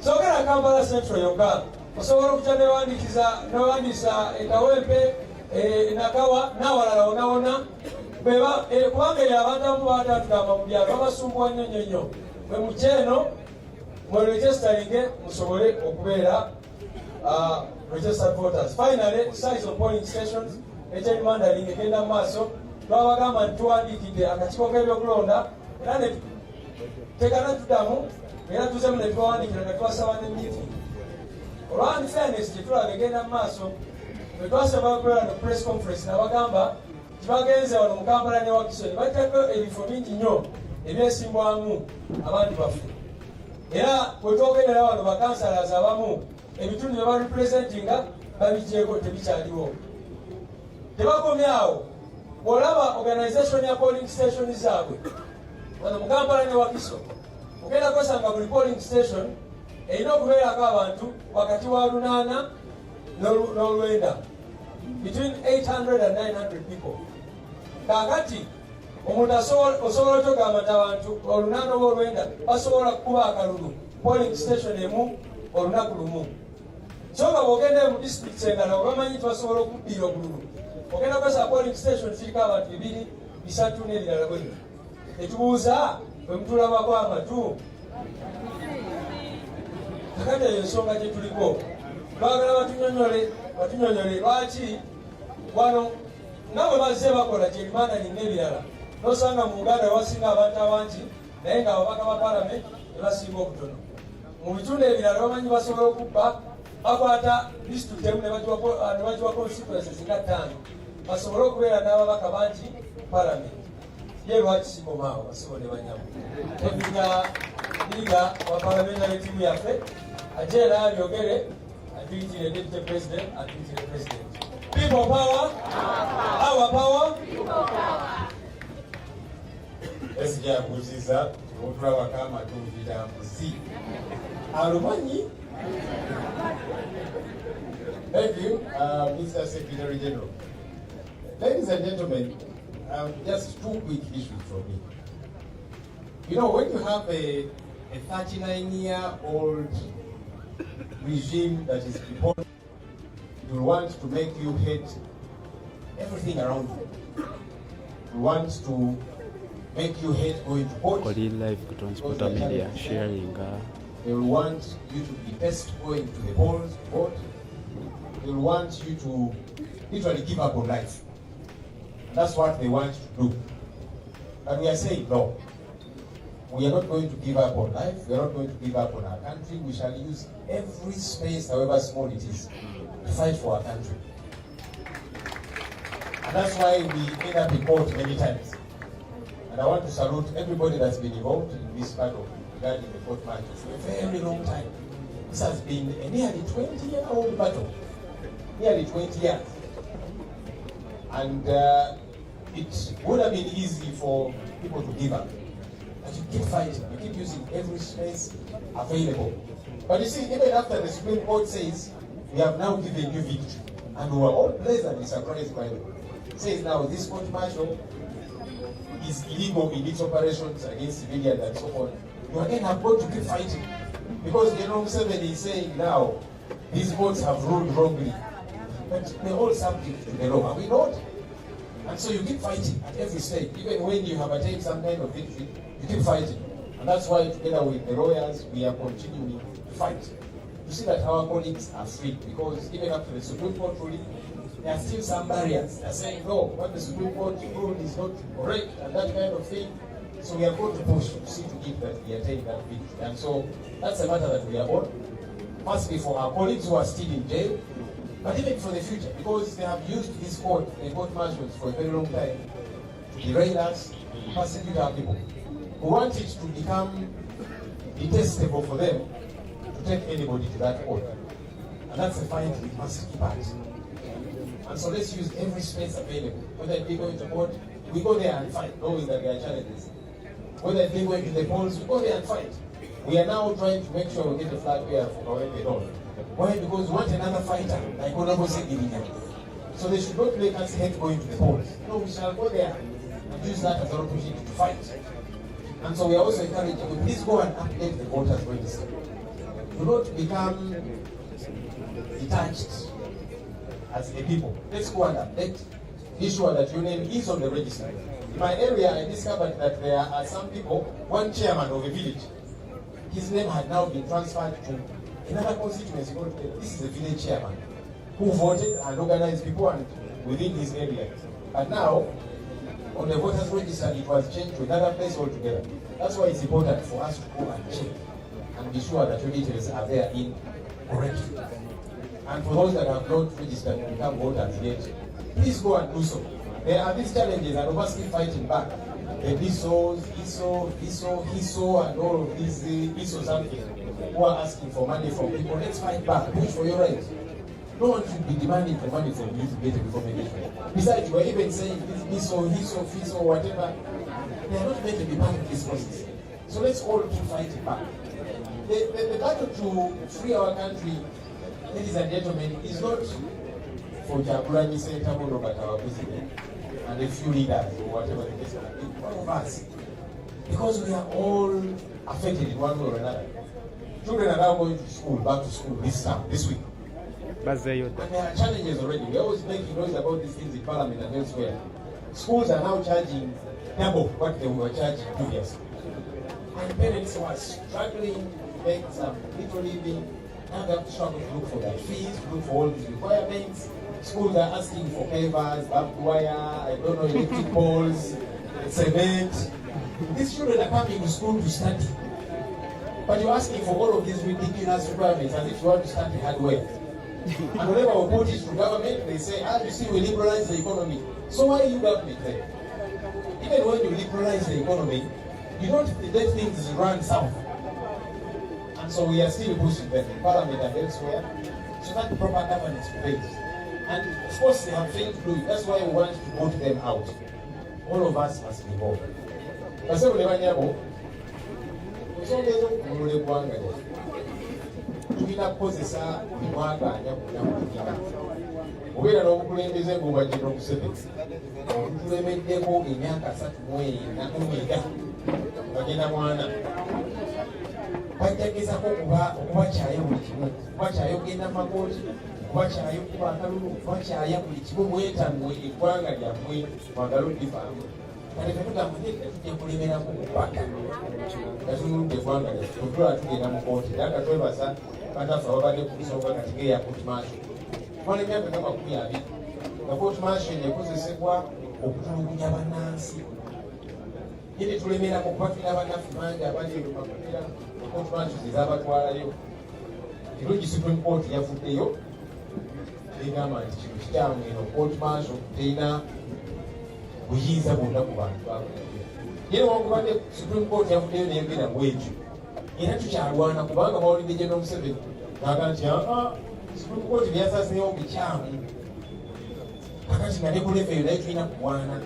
sogera Kampala Central yokka osobola okutya newandiisa ekawempe nakawa n'awalala wonawona kubanga eyo abantu abamu batatugamba mu byalo babasumbuwa nnyo nnyo nnyo bwe mukyeno mweregisteringe musobole okubeera registered voters. Finally, size of polling stations ekyemandering egenda mu maaso twabagamba nti tuwandiikidde akakiiko k'ebyokulonda era ne tekana tuddamu era tuzemu ne tubawandiikira nga twasaba ne meeting olwa unfairness gye tulaba egenda mu maaso bwe twasaba okubeera ne press conference nabagamba tibagenze wano mu Kampala ne Wakiso ne bateekako ebifo bingi nnyo ebyesimbwamu abantu baffe era bwe twogendera wano bakansalazi abamu ebitundu bye barepresentinga babigyeko tebikyaliwo. Tebakomye awo bw'olaba organisation ya polling station zaabwe wano mu Kampala ne Wakiso ogenda kwesanga buli polling station erina okubeerako abantu wakati wa 800 n'olwenda between 800 and 900 people. Kakati omuntu osobola otogamba nti abantu 800 oba olwenda basobola kukuba akalulu polling station emu olunaku lumu. So nga bw'ogenda mu district engala obamanyi nti basobola okubbira obululu ogenda kwesa polling station kiriko abantu 2, 3 n'ebirala bweno etubuuza bwe mutulabako amatu kakati eyo ensonga gye tuliko twagala batunyonyole lwaki wano nga bwe bazze bakola gerrymandering n'ebirala nosanga mu Uganda wewasinga abantu abangi naye nga ababaka ba parliament nebasinga obutono mu bitundu ebirala bamanyi basobola okubba bakwata district emu ne bagiwa constituencies nga 5 basobole okubeera n'ababaka bangi parliament ye lwaki sikomaawo basibo ne banyamu ebiga wa parliamentary team yaffe ajje era abyogere atuyitire deputy president atuyitire president. People power, our power. Esijabuziza otulaba kama tuvira musi alumanyi. Thank you, Mr. Secretary General. Ladies and gentlemen, just 2 quick issues from me. You know, when you have a 39-year-old regime that is important, you want to make you hate everything around you. You want to make you hate going to court. Live transporter media sharing. They will want you to detest going to the polls to vote. They will want you to literally give up on life. That's what they want to do. But we are saying no. We are not going to give up on life. We are not going to give up on our country. We shall use every space, however small it is, to fight for our country. And that's why we end up in court many times. And I want to salute everybody that's been involved in this battle regarding the court march for a very long time. This has been a nearly 20-year-old battle. Nearly 20 years. And it would have been easy for people to give up. But you keep fighting, you keep using every space available. But you see, even after the Supreme Court says, we have now given you victory, and we were all pleasantly surprised by says now this court martial is illegal in its operations against civilians and so on, you again have got to keep fighting. Because General Museveni is saying now, these courts have ruled wrongly. But they're all subject to the law, are we not? And so you keep fighting at every stage. Even when you have attained some kind of victory, you keep fighting. And that's why together with the lawyers, we are continuing to fight. You see that our colleagues are free, because even after the Supreme Court ruling, there are still some barriers. They're saying, no, what the Supreme Court ruled is not correct, and that kind of thing. So we are going to push to see to it that we attain that victory. And so that's a matter that we are on. Firstly, for our colleagues who are still in jail, but even for the future, because they have used this court, the court martials, for a very long time to derail us, to persecute our people. We want it to become detestable for them to take anybody to that court. And that's a fight we must keep at. And so let's use every space available. Whether we go to court, we go there and fight, knowing that there are challenges. Whether they go into the polls, we go there and fight. We are now trying to make sure we get the flag bearer for our don't. Why? Because we want another fighter, like Honorable Segirinya. So they should not make us hate going to the polls. No, we shall go there and use that as an opportunity to fight. And so we are also encouraging you, please go and update the voters register. Do not become detached as a people. Let's go and update. Be sure that your name is on the register. In my area, I discovered that there are some people, one chairman of a village, his name had now been transferred to another constituency. This is a village chairman who voted and organized people and within his area. But now, on the voters register, it was changed to another place altogether. That's why it's important for us to go and check and be sure that your details are there in correctly. And for those that have not registered to become voters yet, please go and do so. There are these challenges and we must keep fighting back. The DSOs, HISO, and all of these ISO something who are asking for money from people. Let's fight back, push for your rights. No one should be demanding for money from you to get a recommendation. Besides, you are even saying this ISO, HISO, FISO, whatever, they are not meant to be part of this process. So let's all keep fighting back. The battle to free our country, ladies and gentlemen, is not for Jaburani Senator Robert, our president, and a few leaders or whatever the case might be, all of us. Because we are all affected in one way or another. Children are now going to school, back to school this week. And there are challenges already. We are always making noise about these things in Parliament and elsewhere. Schools are now charging double what they were charging previously. And parents were struggling to make some little living. Now they have to struggle to look for their fees, to look for all these requirements. Schools are asking for pavers, barbed wire, I don't know, electric poles, cement. These children are coming to school to study. But you're asking for all of these ridiculous requirements as if you want to study hardware. And whenever we put it to government, they say, you see, we liberalize the economy. So why are you government then? Even when you liberalize the economy, you don't let things run south. And so we are still pushing them in Parliament and elsewhere, so that proper governance prevails. And of course they have failed to do it. That's why we want to vote them out. All of us must be involved. Tulina kukozesa bimwaganya kunakugira obeera n'obukulembeze ng'obajjira okusebe obutulemeddeko emyaka 34 bagenda mwana bajjagezako okubakyayo buli kimu, kubakyaya okugenda makooti, kubakyayo okuba akalulu, kubakyaya buli kimu mwetammwe eggwanga lyammwe mwagala odifaamu. Kale tetugamba tujja kulemerako kupaka nga tunuludde eggwanga lyaffe tutula tugenda mu kooti era nga twebaza bannaffe ababadde ku nsonga kati ng'eya kooti maaso. Twala emyaka nga 20 nga kooti maaso ekozesebwa okutulugunya bannansi. Ye ne tulemerako kuba tulina bannaffe bangi abali ebakugira kooti maaso ezaabatwalayo. Kirungi Supreme Court yavuddeyo egamba nti kino kikyamu eno kooti maaso terina buyinza bwonna ku bantu bakugira. Ye newankubadde Supreme Court yavuddeyo neyogera bwetyo, era tukyalwana kubanga mawulidde General Museveni n'aga nti Supreme Court byasazeewo bikyamu. Kakati nga ne ku level naye tulina kulwana.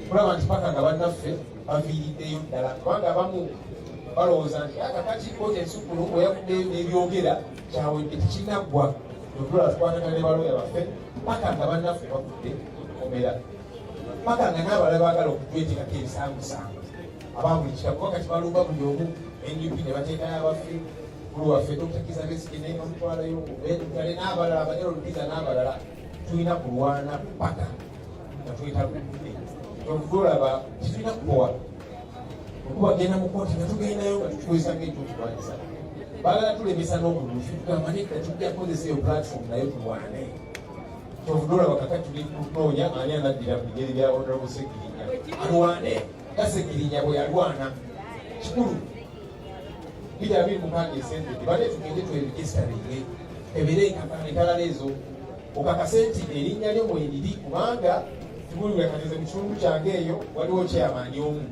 Kulaba nti paka nga bannaffe baviiriddeyo ddala, kubanga abamu balowooza nti kakati kooti ensukkulu bweyavuddeyo n'ebyogera kyawedde tekinaggwa. Totula tukwatagana ne balooya baffe paka nga bannaffe bavudde komera. paka nga n'abalala baagala okutwetekako ebisangusangu ababuli kitabu kati balumba buli omu NUP ne bateekayo abaffe kulu waffe Dr. Kiza Besigye naye bamutwalayo Betugale n'abalala Abanyoro Lukiza n'abalala tulina kulwana paka nga twetagudde olaba tetulina kubowa okubagenda mu kooti nga tugendayo nga tukikozesa ng'ekyo tulwanyisa baagala tulemesa n'obulufi tugamba nedda tujja kukozesa eyo platform nayo tulwane kyovudde olaba kaka tuli kunoonya ani anaddira mu bigere bya honorable Sekirinya alwane nga Sekirinya bwe yalwana kikulu bija biri mukanga esente tibadde tugende tweregisitaringe ebere enkalala ezo okakase nti erinnya lyo mweriri kubanga tibulibwe kateze mu kitundu kyange eyo waliwo kyeyamaanyi omu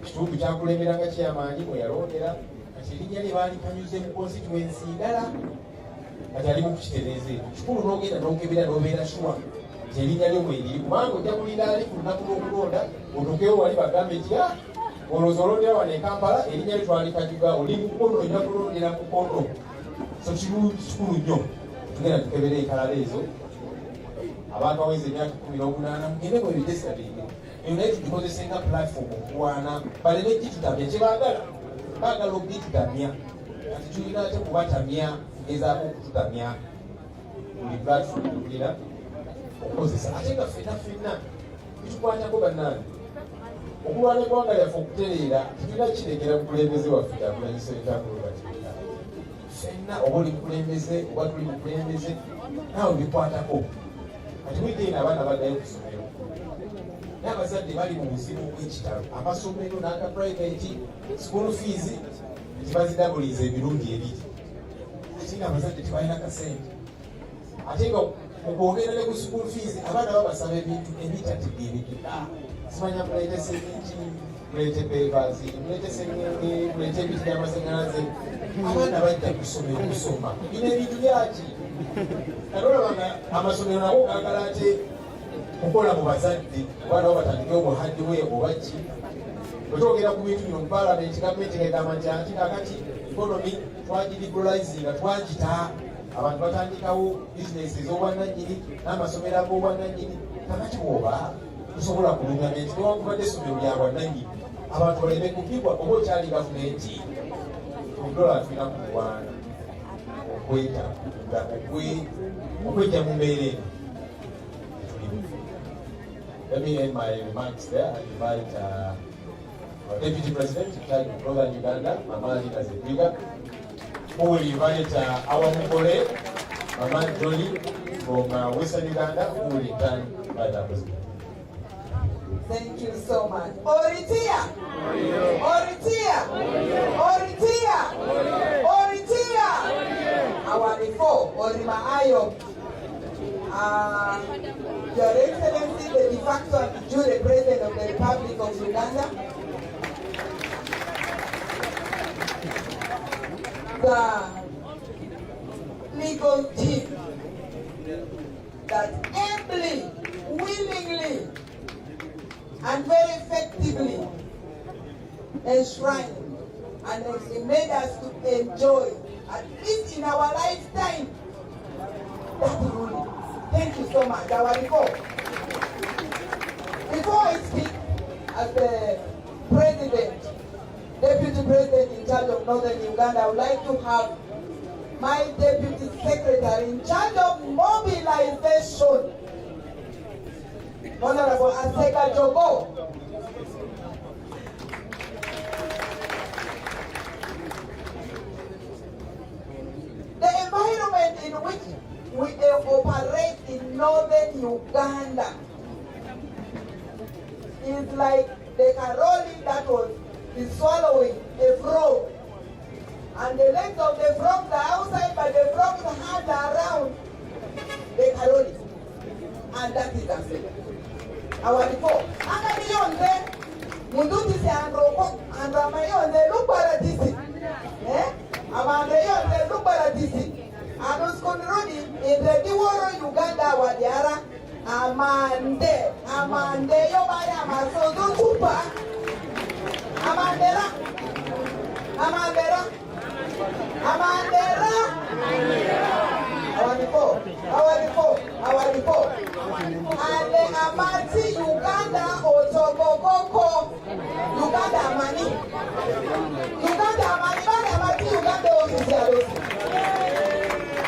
ekitundu kyakulemberanga kyeyamaanyi bwe yalondera kati erinnya lye baalikanyuze mu constituency ndala kati ali mu kukitereeza ekyo kikulu n'ogenda n'okebera n'obeera shuwa nti erinnya lyo mweriri kubanga ojja kulinda ali ku lunaku lw'okulonda otukewo wali bagambe nti olowooza olondera wano e Kampala erinnya lyo twalikajuga oli mukono ojja kulondera mukono so kikulu nnyo tugenda tukebera enkalala ezo abantu aweza emyaka 18 mugende bwebitesabinge eyo naye tugikozese nga platform okuwaana baleme gitutamya kyebaagala baagala okugitutamya kati tulina ate kubatamya gezaako okututamya buli platform tulina okukozesa ate nga ffenna bitukwatako bannange okulwana eggwanga lyaffe okutereera tetulina kirekera mukulembeze waffe takulanyisa entambula batina ffenna oba oli mukulembeze oba tuli mukulembeze naawe bikwatako kati wigenda abaana baddayo ku ssomero n'abazadde bali mu buzibu bw'ekitalo amasomero n'aga private school fees tebazidabuliza emirundi ebiri ate nga abazadde tebalina kasente ate nga mukwogera ne ku school fees abaana babasaba ebintu ebitategeerekeka simanya muleete sementi muleete papers muleete sengenge muleete ebintu by'amasannyalaze abaana bajja ku ssomero okusoma bino ebintu byaki alolabanga amasomero nago gaagala ate kukola mu bazadde abaana bo batandike obuhaddiwe obaki bwetwogera ku bintu bino mu palamenti gavumenti egamba nti ati kakati ikonomi twagiliberalizinga twagita abantu batandikawo bizinesi ez'obwannannyini n'amasomero ag'obwannannyini kakati bwoba tusobola kulungamya nti newankubadde essomero lya bwannannyini abantu baleme kugibwa oba okyali gavumenti obudola tulina kulwana okwejja mu mbeera eno. Let me end my remarks there and invite our Deputy President to take Northern Uganda, Mama Lina Zedwiga, who will invite our Mugole, Mama Jolie from Western Uganda, who will return by the President. Thank you so much. Oritia! Oritia! Oritia! Oritia! Our before, Orima Ayo, Your Excellency, the de facto and de jure President of the Republic of Uganda, the legal team that ably, willingly, and very effectively enshrined and made us to enjoy, at least in our lifetime, that ruling. Thank you so much. Our report. Before I speak as the President, Deputy President in charge of Northern Uganda, I would like to have my Deputy Secretary in charge of mobilization, Honorable Aseka Jogo. The environment in which we operate in Northern Uganda is like the Karoli that was swallowing a frog. And the legs of the frogs are outside, but the frogs' hands are around the Karoli. And that is the our report. Akadiyonze mundutisi androko andramayonze luparadisi. Amande yonze luparadisi. Anoskonrodi in Diworo Uganda wadiara amande yobaya masozo tupa. Amandera. Our report. And the Amati Uganda amani. Uganda amani. Bada amati Uganda osisi alosi.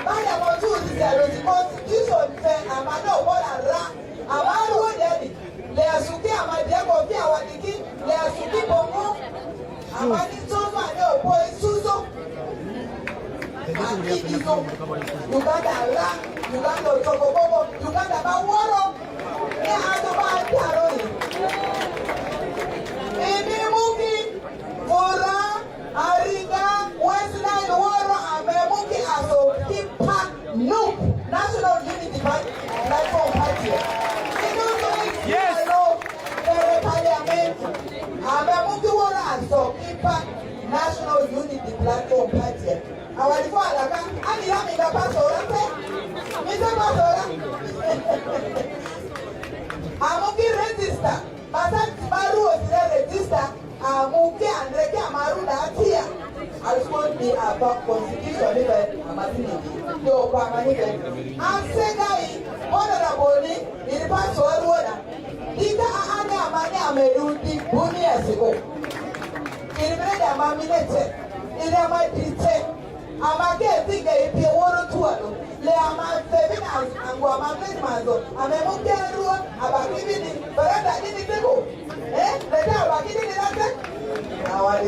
Bada amati osisi alosi. Constitution fe amano wala ra. Amano wodeni. Le asuki amadi eko fi awadiki. Le asuki bongo. Amani soso ane opo esuso. Akikiso. Uganda ra. Uganda otokobobo. Uganda baworo. Ni ato ba antaroni. Ememuki, Fora, Ariga, Westline, Waro, Amemuki, Aso, Kipa, Noop, National Unity Platform Party. Yes. Parliament, Amemuki, Waro, Aso, Kipa, National Unity Platform Party. Our father, I'm the pastor. Mr. Pastor, Amuki register. But Maru was register. Amuki and Reke Amaru Datia. I spoke the about constitution even Amatini. Yo, Pamanigan. I'm saying, honorable in the past one. Dika Ana Mania Meru, the Bunias ago. In the Meda Maminette, in the Mighty. Amake think if you want to le ama feminine and go ama mazo ame mukeru abakibini barata nini tego leta abakibini nate our I'm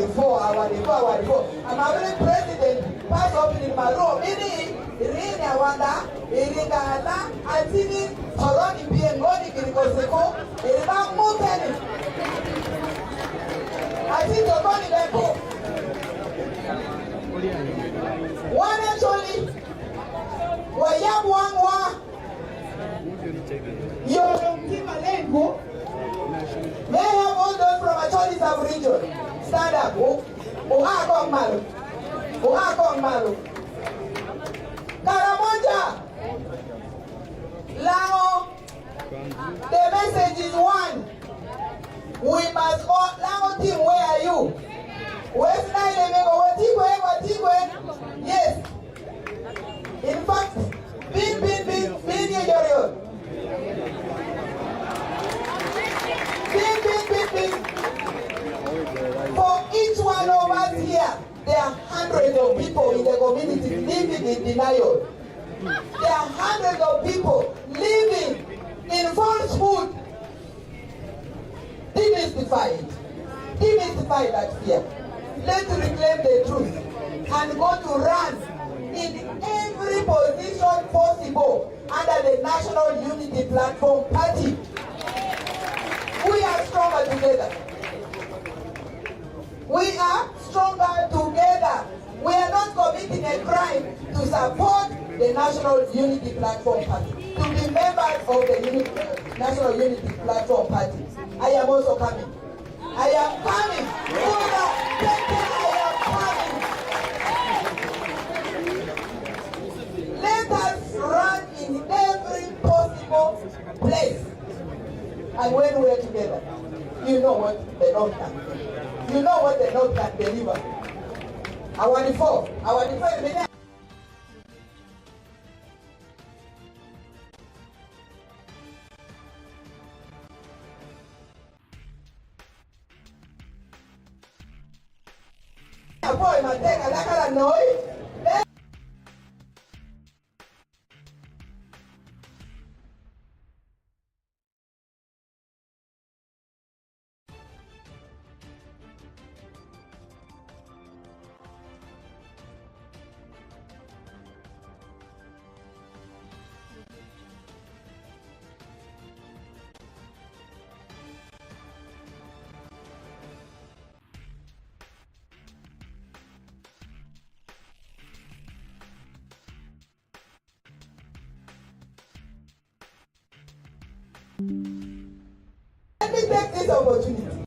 very president pass up in maro ini rini wanda irigana atini toroni biengoni kirikoseko iriba muteni atini tokoni beko one actually, Wayabwangwa, Yorumalengo, may have all those from a choice of region. Stand up, Ohakong Malu, Karamoja, Lao, the message is one. We must all, Lao team, where are you? West Nile, Watigwe. Yes. In fact, bin your. For each one of us here, there are hundreds of people in the community living in denial. There are hundreds of people living in falsehood. Demystify that fear. Let's reclaim the truth and go to run in every position possible under the National Unity Platform Party. We are stronger together. We are stronger together. We are not committing a crime to support the National Unity Platform Party, to be members of the National Unity Platform Party. I am also coming. I am coming. Let us run in every possible place. And when we are together, you know what the Lord can. You know what the Lord can deliver. Our default. Boy, my thing, I like know it. Let me take this opportunity